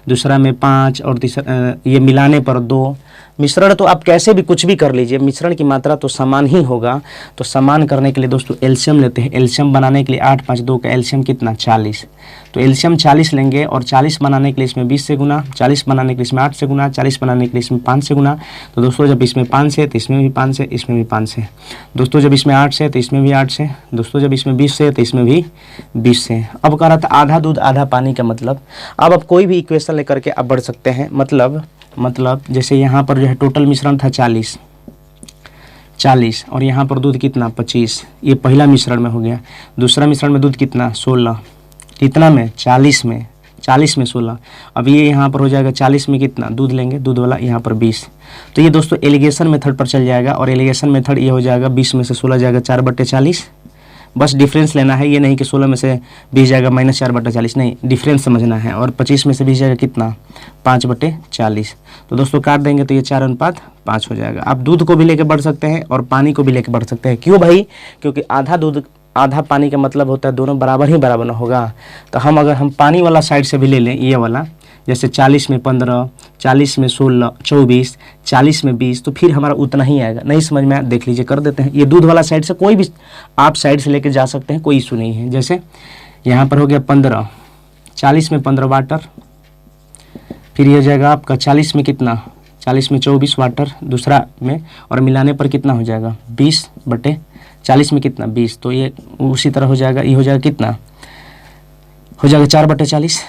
A: दूसरा में 5 और तीसरा ये मिलाने पर 2। मिश्रण तो आप कैसे भी कुछ भी कर लीजिए, मिश्रण की मात्रा तो समान ही होगा। तो समान करने के लिए दोस्तों एलसीएम लेते हैं। एलसीएम बनाने के लिए 8 5 2 का एलसीएम कितना 40, तो एलसीएम 40 लेंगे और 40 बनाने के लिए इसमें 20 से गुना, 40 बनाने के लिए इसमें 8 से गुना, 40 बनाने के लिए इसमें 5 से गुना। तो दोस्तों जब इसमें 5 से तो इसमें भी 5 से, इसमें भी 5 से। दोस्तों जब इसमें 8 से तो इसमें भी 8 से। दोस्तों जब इसमें 20 से तो इसमें भी 20 से। अब कह रहा था आधा दूध आधा पानी का मतलब, अब आप कोई भी इक्वेशन लेकर के आप बढ़ सकते हैं। मतलब जैसे यहाँ पर जो है टोटल मिश्रण था 40 और यहाँ पर दूध कितना 25, ये पहला मिश्रण में हो गया। दूसरा मिश्रण में दूध कितना 16, कितना में 40 में 16। अब ये यहाँ पर हो जाएगा 40 में कितना दूध लेंगे, दूध वाला यहाँ पर 20। तो ये दोस्तों एलिगेशन मेथड पर चल जाएगा और एलिगेशन मेथड ये हो जाएगा 20 में से 16 जाएगा 4/40। बस डिफरेंस लेना है, ये नहीं कि 16 में से 20 जाएगा -4/40, नहीं, डिफरेंस समझना है। और 25 में से 20 जाएगा कितना 5/40। तो दोस्तों काट देंगे तो ये 4:5 हो जाएगा। आप दूध को भी लेके बढ़ सकते हैं और पानी को भी लेके बढ़ सकते हैं। क्यों भाई, क्योंकि आधा दूध आधा पानी का मतलब होता है दोनों बराबर ही बराबर होगा। तो अगर हम पानी वाला साइड से भी ले लें, ये वाला, जैसे 40 में 15, 40 में 16, 24, 40 में 20, तो फिर हमारा उतना ही आएगा। नहीं समझ में आया, देख लीजिए, कर देते हैं। ये दूध वाला साइड से कोई भी आप साइड से लेके जा सकते हैं, कोई इशू नहीं है। जैसे यहाँ पर हो गया 15, 40 में 15 वाटर, फिर ये हो जाएगा आपका 40 में कितना, 40 में 24 वाटर दूसरा में, और मिलाने पर कितना हो जाएगा 20/40 में कितना 20। तो ये उसी तरह हो जाएगा, ये हो जाएगा कितना, हो जाएगा 4/40।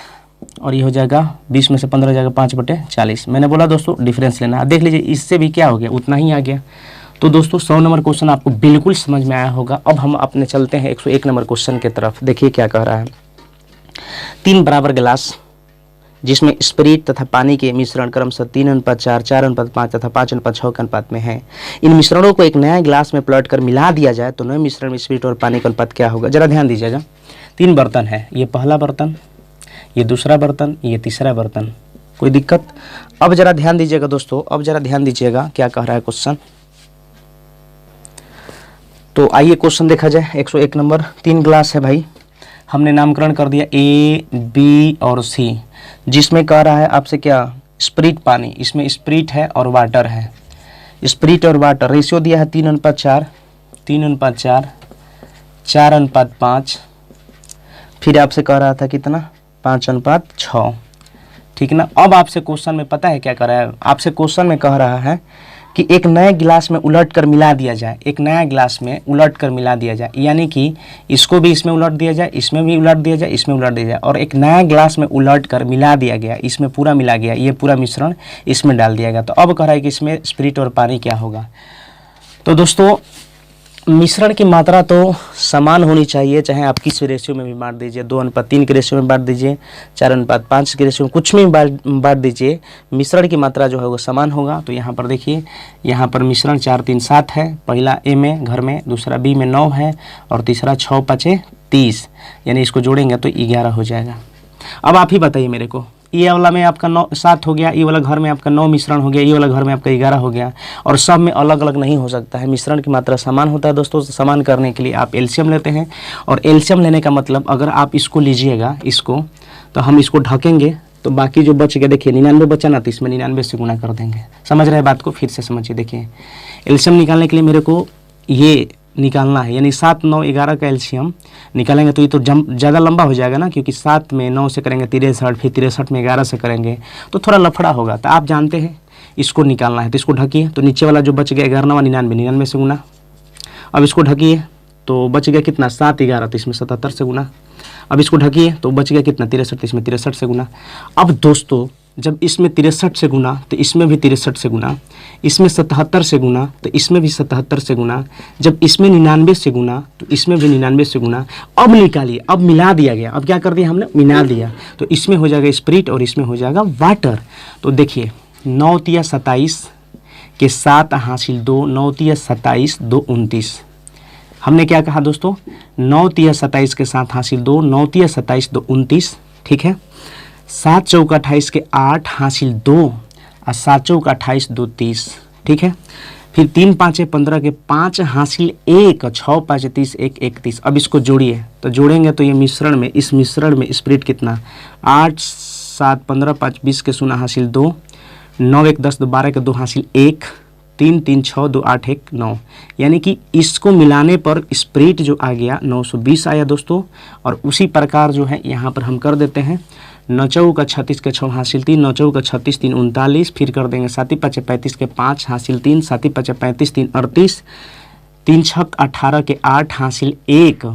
A: और ये हो जाएगा 20 में से 15 हो जाएगा 5/40। मैंने बोला दोस्तों डिफरेंस लेना। देख लीजिए इससे भी क्या हो गया, उतना ही आ गया। तो दोस्तों 100 नंबर क्वेश्चन आपको बिल्कुल समझ में आया होगा। अब हम अपने चलते हैं 101 नंबर क्वेश्चन की तरफ। देखिए क्या कह रहा है। 3 बराबर गिलास जिसमें स्प्रिट तथा पानी के मिश्रण क्रमशः 3:4, 4:5 तथा 5:6 के अनुपात में है। इन मिश्रणों को एक नया गिलास में पलट कर मिला दिया जाए तो नए मिश्रण में स्प्रिट और पानी का अनुपात क्या होगा। जरा ध्यान दीजिएगा। 3 बर्तन है, ये पहला बर्तन, ये दूसरा बर्तन, ये तीसरा बर्तन। कोई दिक्कत? अब जरा ध्यान दीजिएगा दोस्तों, अब जरा ध्यान दीजिएगा क्या कह रहा है क्वेश्चन। तो आइए क्वेश्चन देखा जाए। 101 नंबर। 3 गिलास है भाई, हमने नामकरण कर दिया A, B और C, जिसमें कह रहा है आपसे क्या, स्प्रिट पानी। इसमें स्प्रिट है और वाटर है। स्प्रिट और वाटर रेशियो दिया है 3:4, 3:4, 4:5, फिर आपसे कह रहा था कितना, 5:6। ठीक ना। अब आपसे क्वेश्चन में पता है क्या कर रहा है, आपसे क्वेश्चन में कह रहा है कि एक नए गिलास में उलट कर मिला दिया जाए। एक नया गिलास में उलट कर मिला दिया जाए, यानी कि इसको भी इसमें उलट दिया जाए, इसमें भी उलट दिया जाए, इसमें उलट दिया जाए, और एक नया गिलास में उलट कर मिला दिया गया। इसमें पूरा मिला गया, ये पूरा मिश्रण इसमें डाल दिया गया। तो अब कह रहा है कि इसमें स्प्रिट और पानी क्या होगा। तो दोस्तों मिश्रण की मात्रा तो समान होनी चाहिए, चाहे आप किस रेशियो में भी बांट दीजिए, 2:3 के रेशियो में बांट दीजिए, 4:5 के रेशियो में, कुछ में बांट दीजिए, मिश्रण की मात्रा जो है वो समान होगा। तो यहाँ पर देखिए, यहाँ पर मिश्रण 4, 3, 7 है, पहला ए में घर में, दूसरा बी में 9 है, और तीसरा 6, 5, 30, यानी इसको जोड़ेंगे तो 11 हो जाएगा। अब आप ही बताइए मेरे को, ये वाला में आपका 9, 7 हो गया, ये वाला घर में आपका 9 मिश्रण हो गया, ये वाला घर में आपका 11 हो गया, और सब में अलग अलग नहीं हो सकता है। मिश्रण की मात्रा समान होता है दोस्तों। समान करने के लिए आप एलसीएम लेते हैं, और एलसीएम लेने का मतलब अगर आप इसको लीजिएगा, इसको, तो हम इसको ढकेंगे तो बाकी जो बच गया, देखिए 99 बचा ना, तो इसमें 99 से गुना कर देंगे। समझ रहे हैं बात को? फिर से समझिए। देखिए एलसीएम निकालने के लिए मेरे को ये निकालना है, यानी 7, 9, 11 का एलसीएम निकालेंगे तो ये तो ज़्यादा लंबा हो जाएगा ना, क्योंकि 7 में 9 से करेंगे 63, फिर 63 में 11 से करेंगे तो थोड़ा लफड़ा होगा। तो आप जानते हैं इसको निकालना है, तो इसको ढकिए, तो नीचे वाला जो बच गया 11, 99, 99 से गुना। अब इसको ढकिए तो बच गया कितना, 7, 11, तो इसमें 77 से गुना। अब इसको ढकिए तो बच गया कितना, 63, इसमें 63 से गुना। अब दोस्तों जब इसमें 63 से गुना तो इसमें भी 63 से गुना, इसमें 77 से गुना तो इसमें भी 77 से गुना, जब इसमें 99 से गुना तो इसमें भी 99 से गुना। अब निकालिए, अब मिला दिया गया। अब क्या कर दिया हमने, मिला दिया, तो इसमें हो जाएगा स्प्रिट और इसमें हो जाएगा वाटर। तो देखिए 9 तिया 27 के 7 हासिल 2, 9 तिया 27, 2 29। हमने क्या कहा दोस्तों, 9 तिया 27 के 7 हासिल 2, 9 तिया 27, 2 29। ठीक है। 7 चौका 28 के 8 हासिल 2, और 7 चौका 28, 2 30। ठीक है। फिर 3 5 15 के 5 हासिल 1, 6 5 30, 1 31। अब इसको जोड़िए, तो जोड़ेंगे तो ये मिश्रण में, इस मिश्रण में स्प्रिट कितना, 8 7 15 5 20 के 0 हासिल 2, 9 1 10 2 12 के 2 हासिल 1, 3 3 6 2 8 1 9, यानी कि इसको मिलाने पर स्प्रिट जो आ गया 920 आया दोस्तों। और उसी प्रकार जो है यहाँ पर हम कर देते हैं, 9 चौका 36 के 6 हासिल 3, 9 चौका 36 3 39, फिर कर देंगे 7 5 35 के 5 हासिल 3, 7 5 35 3 38, 3 छक 18 के 8 हासिल 1,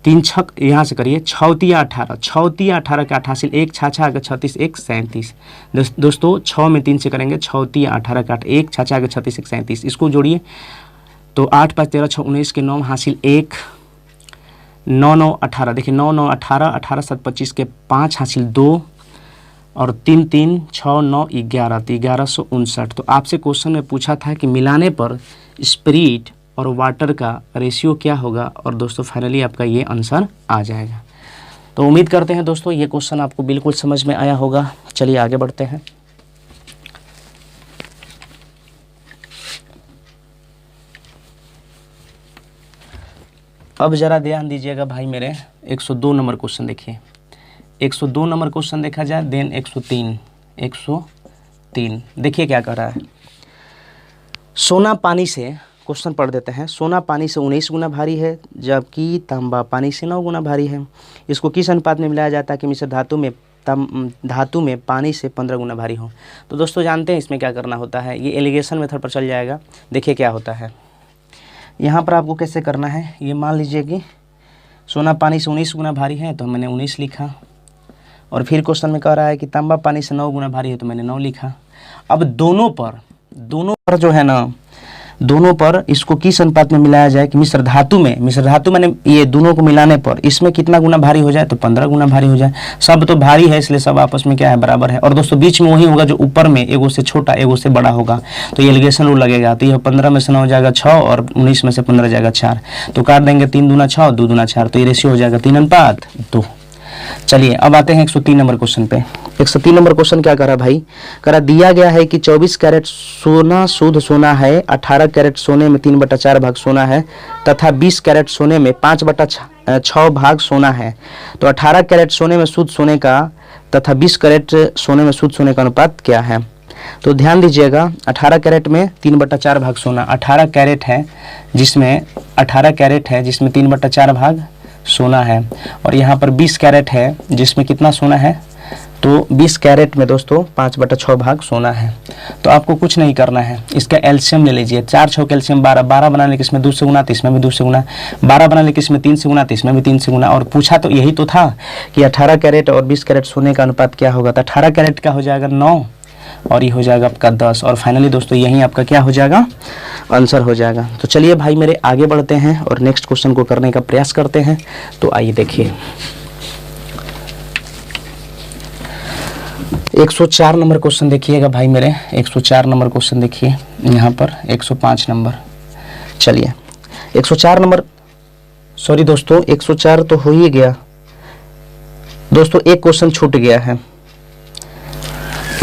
A: 3 छक यहाँ से करिए 6 तिया 18, 6 तिया 18 के 8 हासिल 1, 6 6 के 36 1 37। दोस्तों 6 में 3 से करेंगे 6 तिया 18 के 8 1, 6 6 के 36 1 37। इसको जोड़िए तो 8 5 13 6 19 के 9 हासिल 1, 9 9 18, देखिए 9 9 18, 18 7 25 के 5 हासिल 2, और 3 3 6 9 11, तो 1159। तो आपसे क्वेश्चन में पूछा था कि मिलाने पर स्प्रिट और वाटर का रेशियो क्या होगा, और दोस्तों फाइनली आपका ये आंसर आ जाएगा। तो उम्मीद करते हैं दोस्तों ये क्वेश्चन आपको बिल्कुल समझ में आया होगा। चलिए आगे बढ़ते हैं। अब ज़रा ध्यान दीजिएगा भाई मेरे, 102 नंबर क्वेश्चन देखिए। 102 नंबर क्वेश्चन देखा जाए, देन 103 देखिए क्या कह रहा है। सोना पानी से, क्वेश्चन पढ़ देते हैं, सोना पानी से 19 गुना भारी है, जबकि तांबा पानी से 9 गुना भारी है। इसको किस अनुपात में मिलाया जाता है कि मिश्र धातु में पानी से 15 गुना भारी हो। तो दोस्तों जानते हैं इसमें क्या करना होता है, ये एलिगेशन मेथड पर चल जाएगा। देखिए क्या होता है यहाँ पर, आपको कैसे करना है। ये मान लीजिए कि सोना पानी से 19 गुना भारी है, तो मैंने 19 लिखा, और फिर क्वेश्चन में कह रहा है कि तांबा पानी से 9 गुना भारी है, तो मैंने 9 लिखा। अब दोनों पर जो है ना, दोनों पर इसको किस अनुपात में मिलाया जाए कि मिश्र धातु मैंने ये दोनों को मिलाने पर इसमें कितना गुना भारी हो जाए, तो 15 गुना भारी हो जाए। सब तो भारी है इसलिए सब आपस में क्या है, बराबर है। और दोस्तों बीच में वही होगा जो ऊपर में एगो से छोटा एगो से बड़ा होगा, तो ये एलिगेशन रूल लगेगा। तो यह 15 में से 9 हो जाएगा 6 और 19 में से 15 जाएगा 4, तो काट देंगे 3 दूना 6 2 दूना 4, तो ये रेशियो हो जाएगा 3:2। चलिए अब आते हैं 103 नंबर क्वेश्चन पे। 103 नंबर क्वेश्चन क्या करा भाई, करा दिया गया है कि 24 कैरेट सोना शुद्ध सोना है, 18 कैरेट सोने में 3/4 भाग सोना है तथा 20 कैरेट सोने में 5/6 भाग सोना है। तो 18 कैरेट सोने में शुद्ध सोने का तथा 20 कैरेट सोने में शुद्ध सोने का अनुपात क्या है। तो ध्यान दीजिएगा, 18 कैरेट में 3/4 भाग सोना, 18 कैरेट है जिसमें 3/4 भाग सोना है, और यहाँ पर 20 कैरेट है जिसमें कितना सोना है, तो 20 कैरेट में दोस्तों 5/6 भाग सोना है। तो आपको कुछ नहीं करना है, इसका एलसीएम ले लीजिए। 4 6 एलसीएम 12, 12 बनाने के इसमें 2 से गुना, तो इसमें भी 2 से गुना, 12 बनाने के इसमें 3 से गुना, तो इसमें भी 3 से गुना। और पूछा तो यही तो था कि 18 कैरेट और 20 कैरेट सोने का अनुपात क्या होगा, तो 18 कैरेट का हो जाएगा 9 और ये हो जाएगा आपका 10, और फाइनली दोस्तों यही आपका क्या हो जाएगा, आंसर हो जाएगा। तो चलिए भाई मेरे आगे बढ़ते हैं और नेक्स्ट क्वेश्चन को करने का प्रयास करते हैं। तो आइए देखिए 104 नंबर क्वेश्चन देखिएगा भाई मेरे, 104 नंबर क्वेश्चन देखिए यहाँ पर 105 नंबर। चलिए 104 नंबर, सॉरी दोस्तों 104 तो हो ही गया दोस्तों, एक क्वेश्चन छूट गया है।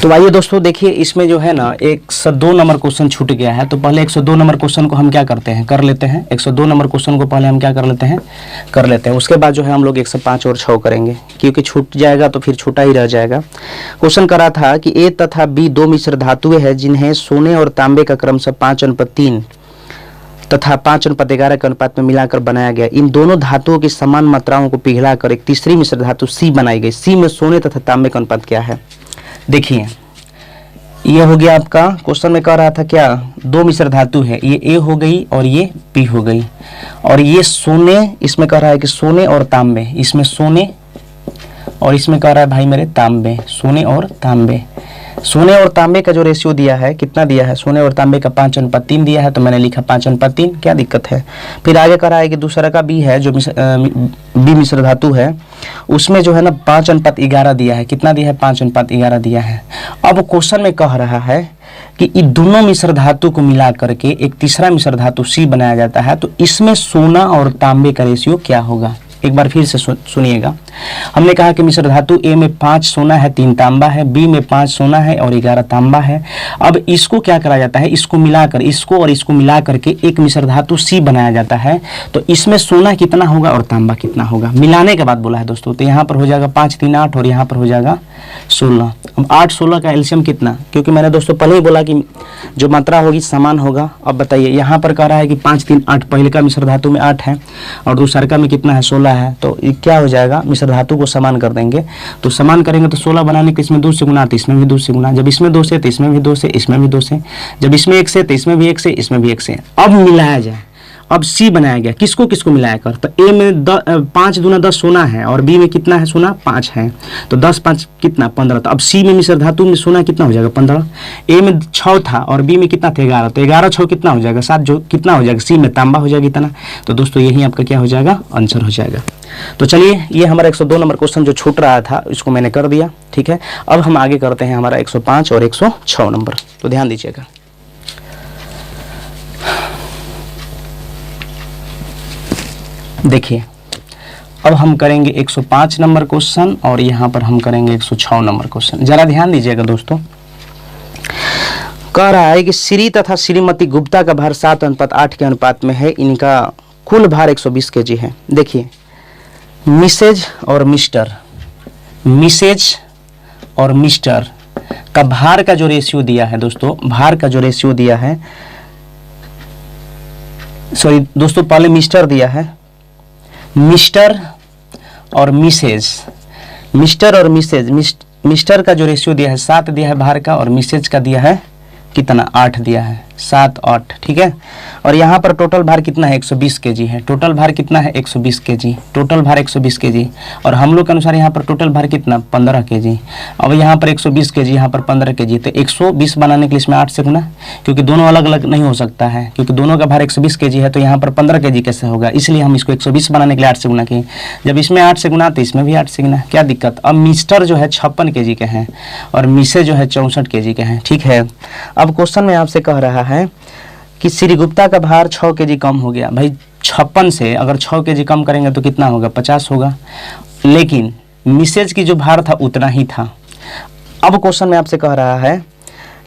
A: तो आइए दोस्तों देखिए इसमें जो है ना 102 नंबर क्वेश्चन छूट गया है। तो पहले 102 नंबर क्वेश्चन को हम क्या करते हैं, कर लेते हैं। 102 नंबर क्वेश्चन को पहले हम क्या कर लेते हैं, उसके बाद जो है हम लोग 105 और 6 करेंगे, क्योंकि छूट जाएगा तो फिर छूटा ही रह जाएगा। क्वेश्चन करा था कि ए तथा बी 2 मिश्र धातुएं हैं जिन्हें सोने और तांबे का क्रमशः 5:3 तथा 5:11 के अनुपात में मिलाकर बनाया गया। इन दोनों धातुओं की समान मात्राओं को पिघलाकर एक तीसरी मिश्र धातु सी बनाई गई। सी में सोने तथा तांबे का अनुपात क्या है। देखिए ये हो गया आपका, क्वेश्चन में कह रहा था क्या, 2 मिश्र धातु है, ये ए हो गई और ये बी हो गई, और ये सोने, इसमें कह रहा है कि सोने और तांबे, इसमें सोने और इसमें कह रहा है भाई मेरे तांबे, सोने और तांबे। सोने और तांबे का जो रेशियो दिया है, कितना दिया है, सोने और तांबे का 5:3 दिया है, तो मैंने लिखा 5:3, क्या दिक्कत है। फिर आगे कह रहा है कि दूसरा का बी है जो बी मिश्र धातु है, उसमें जो है ना 5:11 दिया है, कितना दिया है, 5:11 दिया है। अब क्वेश्चन में कह रहा है कि इन दोनों मिश्र धातु को मिला करके एक तीसरा मिश्र धातु सी बनाया जाता है, तो इसमें सोना और तांबे का रेशियो क्या होगा। एक बार फिर से सुनिएगा, हमने कहा कि मिश्र धातु ए में 5 सोना है 3 तांबा है, बी में 5 सोना है और 11 तांबा है। अब इसको क्या करा जाता है, इसको मिलाकर, इसको और इसको मिला करके एक मिश्र धातु सी बनाया जाता है। तो इसमें सोना कितना होगा और तांबा कितना होगा, मिलाने के बाद बोला है दोस्तों। तो यहाँ पर हो जाएगा 5 3 8 और यहाँ पर हो जाएगा 16। अब 8 16 का एलसीएम कितना, क्योंकि मैंने दोस्तों पहले ही बोला कि जो मात्रा होगी समान होगा। अब बताइए यहाँ पर कह रहा है कि 5 3 8, पहले का मिश्र धातु में 8 है और दूसरे का में कितना है, 16 है। तो ये क्या हो जाएगा, मिश्र धातु को समान कर देंगे। तो समान करेंगे तो 16 बनाने के इसमें 2 से गुना, तो इसमें भी 2 से गुना, जब इसमें 2 से तो इसमें भी 2 से, इसमें भी 2 से, जब इसमें 1 से तो इसमें भी 1 से, इसमें भी 1 से। अब मिलाया जाए, अब सी बनाया गया, किसको किसको मिलाया कर, तो ए में 5 दूना 10 सोना है और बी में कितना है, सोना 5 है, तो 10 5 कितना 15। तो अब सी में मिश्र धातु में सोना कितना हो जाएगा 15, ए में 6 था और बी में कितना था 11, तो 11 6 कितना हो जाएगा 7, जो कितना हो जाएगा, सी में तांबा हो जाएगा इतना। तो दोस्तों यही आपका क्या हो जाएगा, आंसर हो जाएगा। तो चलिए ये हमारा 102 नंबर क्वेश्चन जो छूट रहा था इसको मैंने कर दिया, ठीक है। अब हम आगे करते हैं हमारा 105 और 106 नंबर। तो ध्यान दीजिएगा, देखिए अब हम करेंगे 105 नंबर क्वेश्चन और यहाँ पर हम करेंगे 106 नंबर क्वेश्चन। जरा ध्यान दीजिएगा दोस्तों, कह रहा है कि श्री तथा श्रीमती गुप्ता का भार 7:8 के अनुपात में है, इनका कुल भार 120 kg है। देखिए मिसेज और मिस्टर, मिसेज और मिस्टर का भार का जो रेशियो दिया है दोस्तों, भार का जो रेशियो दिया है, सॉरी दोस्तों पहले मिस्टर दिया है, मिस्टर और मिसेज, मिस्टर और मिसेज, मिस्टर का जो रेशियो दिया है 7 दिया है भार का, और मिसेज का दिया है कितना 8 दिया है, 7 8, ठीक है। और यहाँ पर टोटल भार कितना है 120 kg है। टोटल भार कितना है 120 kg, टोटल भार 120 kg। और हम लोग के अनुसार यहाँ पर टोटल भार कितना 15 kg। अब यहाँ पर 120 kg, यहाँ पर 15 kg, तो 120 बनाने के लिए इसमें 8 से गुना, क्योंकि दोनों अलग अलग नहीं हो सकता है, क्योंकि दोनों का भार 120 kg है, तो यहाँ पर 15 kg कैसे होगा, इसलिए हम इसको 120 बनाने के लिए 8 से गुना किए। जब इसमें 8 से गुना तो इसमें भी 8 से गुना, क्या दिक्कत। अब मिस्टर जो है 56 kg के हैं और मिसे जो है 64 kg के हैं, ठीक है। अब क्वेश्चन में आपसे कह रहा है कि श्री गुप्ता का भार 6 kg कम हो गया। भाई 56 से अगर 6 kg कम करेंगे तो कितना होगा 50 होगा, लेकिन मिसेज की जो भार था उतना ही था। अब क्वेश्चन में आपसे कह रहा है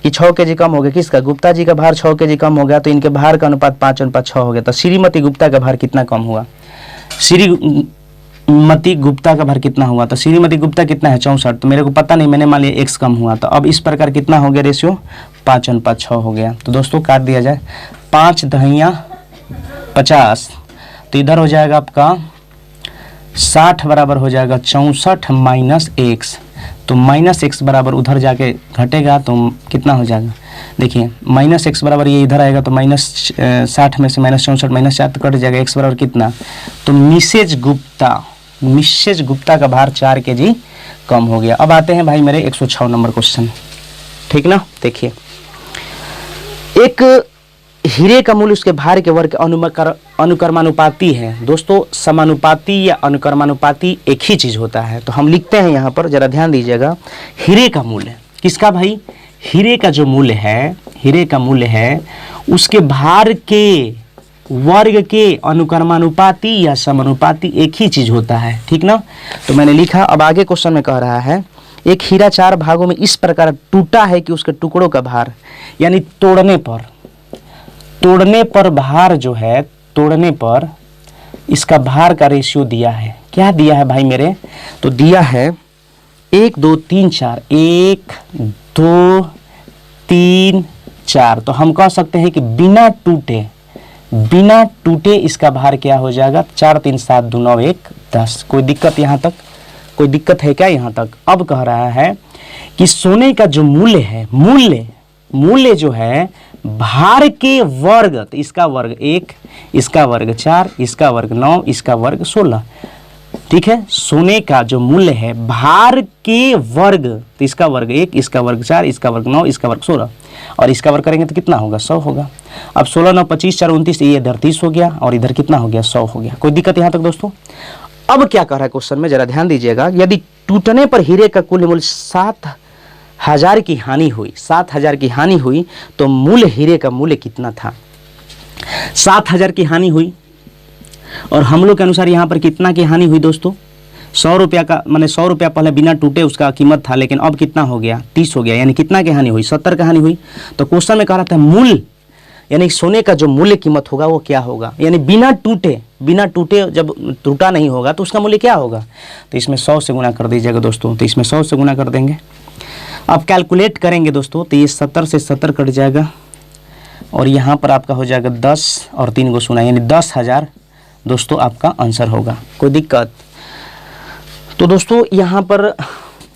A: कि 6 kg कम हो गया, किसका, गुप्ता जी का भार 6 kg कम हो गया, तो इनके भार का अनुपात 5:6 हो गया। तो श्रीमती गुप्ता का भार कितना कम हुआ, श्रीमती गुप्ता का भार कितना हुआ, तो श्रीमती गुप्ता कितना है 64, तो मेरे को पता नहीं, मैंने मान लिया x कम हुआ, तो अब इस प्रकार कितना हो गया रेशियो 5:6 हो गया। तो दोस्तों काट दिया जाए, 5 दहिया 50, तो इधर हो जाएगा आपका 60 बराबर हो जाएगा 64 माइनस x, तो माइनस x बराबर उधर जाके घटेगा तो कितना हो जाएगा, देखिए माइनस x बराबर ये इधर आएगा तो माइनस 60 में से माइनस 64 माइनस 4 तो कट जाएगा, x बराबर कितना, तो मिसेज गुप्ता का भार 4 kg कम हो गया। अब आते हैं भाई मेरे 106 नंबर क्वेश्चन, ठीक ना। देखिए एक हीरे का मूल्य उसके भार के वर्ग अनुक्रमानुपाती है। दोस्तों समानुपाती या अनुक्रमानुपाती एक ही चीज होता है, तो हम लिखते हैं यहाँ पर, जरा ध्यान दीजिएगा। हीरे का मूल्य किसका भाई, हीरे का जो मूल्य है उसके भार के वर्ग के अनुक्रमानुपाती या समानुपाती एक ही चीज होता है, ठीक ना। तो मैंने लिखा। अब आगे क्वेश्चन में कह रहा है एक हीरा 4 भागों में इस प्रकार टूटा है कि उसके टुकड़ों का भार, यानी तोड़ने पर भार जो है, तोड़ने पर इसका भार का रेशियो दिया है। क्या दिया है भाई मेरे, तो दिया है 1 2 3 4, 1 2 3 4। तो हम कह सकते हैं कि बिना टूटे इसका भार क्या हो जाएगा, 4 3 7 2 9 1 10। कोई दिक्कत यहाँ तक, कोई दिक्कत है क्या यहाँ तक। अब कह रहा है कि सोने का जो मूल्य है, मूल्य जो है भार के वर्ग, तो इसका वर्ग 1, इसका वर्ग 4, इसका वर्ग 9, इसका वर्ग 16, ठीक है। सोने का जो मूल्य है भार के वर्ग, तो इसका वर्ग 1, इसका वर्ग 4, इसका वर्ग 9, इसका वर्ग 16, और इसका वर्ग करेंगे तो कितना होगा 100 होगा। अब 16 9 25 4 29, ये इधर 30 हो गया और इधर कितना हो गया 100 हो गया। कोई दिक्कत यहाँ तक दोस्तों। अब क्या कह रहा है क्वेश्चन में, जरा ध्यान दीजिएगा। यदि टूटने पर हीरे का कुल मूल्य 7,000 की हानि हुई, 7,000 की हानि हुई, तो मूल हीरे का मूल्य कितना था। 7,000 की हानि हुई और हम लोग के अनुसार यहाँ पर कितना की हानि हुई दोस्तों, 100 रुपया का, माने 100 रुपया पहले बिना टूटे उसका कीमत था, लेकिन अब कितना हो गया 30 हो गया, यानी कितना की हानि हुई 70 की हानि हुई। तो क्वेश्चन में कह रहा था मूल, यानी सोने का जो मूल्य कीमत होगा वो क्या होगा, यानी बिना टूटे जब टूटा नहीं होगा तो उसका मूल्य क्या होगा। तो इसमें 100 से गुना कर दीजिएगा दोस्तों, तो इसमें 100 से गुना कर देंगे। अब कैलकुलेट करेंगे दोस्तों, तो ये 70 से 70 कट जाएगा और यहाँ पर आपका हो जाएगा 10 और 3 को सुना, यानी 10,000 दोस्तों आपका आंसर होगा। कोई दिक्कत। तो दोस्तों यहाँ पर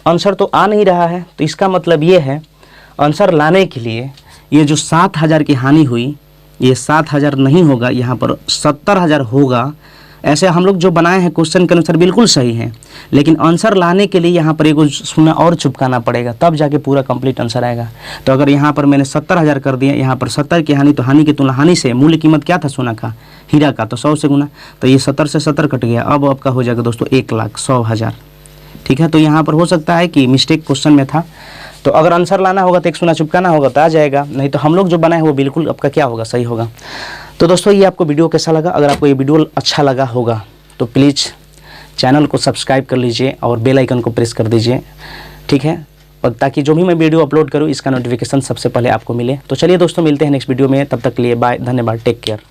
A: आंसर तो आ नहीं रहा है, तो इसका मतलब ये है आंसर लाने के लिए ये जो 7,000 की हानि हुई, ये 7,000 नहीं होगा, यहाँ पर 70,000 होगा। ऐसे हम लोग जो बनाए हैं क्वेश्चन के अनुसार बिल्कुल सही है, लेकिन आंसर लाने के लिए यहाँ पर एक सुना और चुपकाना पड़ेगा, तब जाके पूरा कंप्लीट आंसर आएगा। तो अगर यहाँ पर मैंने 70,000 कर दिया, यहाँ पर 70 की हानि, तो हानि की तुलना हानि से मूल्य कीमत क्या था सोना का, हीरा का, तो 100 से गुना, तो ये 70 से 70 कट गया। अब आपका हो जाएगा दोस्तों 1,100,000, ठीक है। तो यहाँ पर हो सकता है कि मिस्टेक क्वेश्चन में था, तो अगर आंसर लाना होगा तो एक सुना चुपकाना होगा तो आ जाएगा, नहीं तो हम लोग जो बनाए वो बिल्कुल आपका क्या होगा, सही होगा। तो दोस्तों ये आपको वीडियो कैसा लगा, अगर आपको ये वीडियो अच्छा लगा होगा तो प्लीज़ चैनल को सब्सक्राइब कर लीजिए और बेल आइकन को प्रेस कर दीजिए, ठीक है, और ताकि जो भी मैं वीडियो अपलोड करूँ इसका नोटिफिकेशन सबसे पहले आपको मिले। तो चलिए दोस्तों मिलते हैं नेक्स्ट वीडियो में, तब तक के लिए बाय, धन्यवाद, टेक केयर।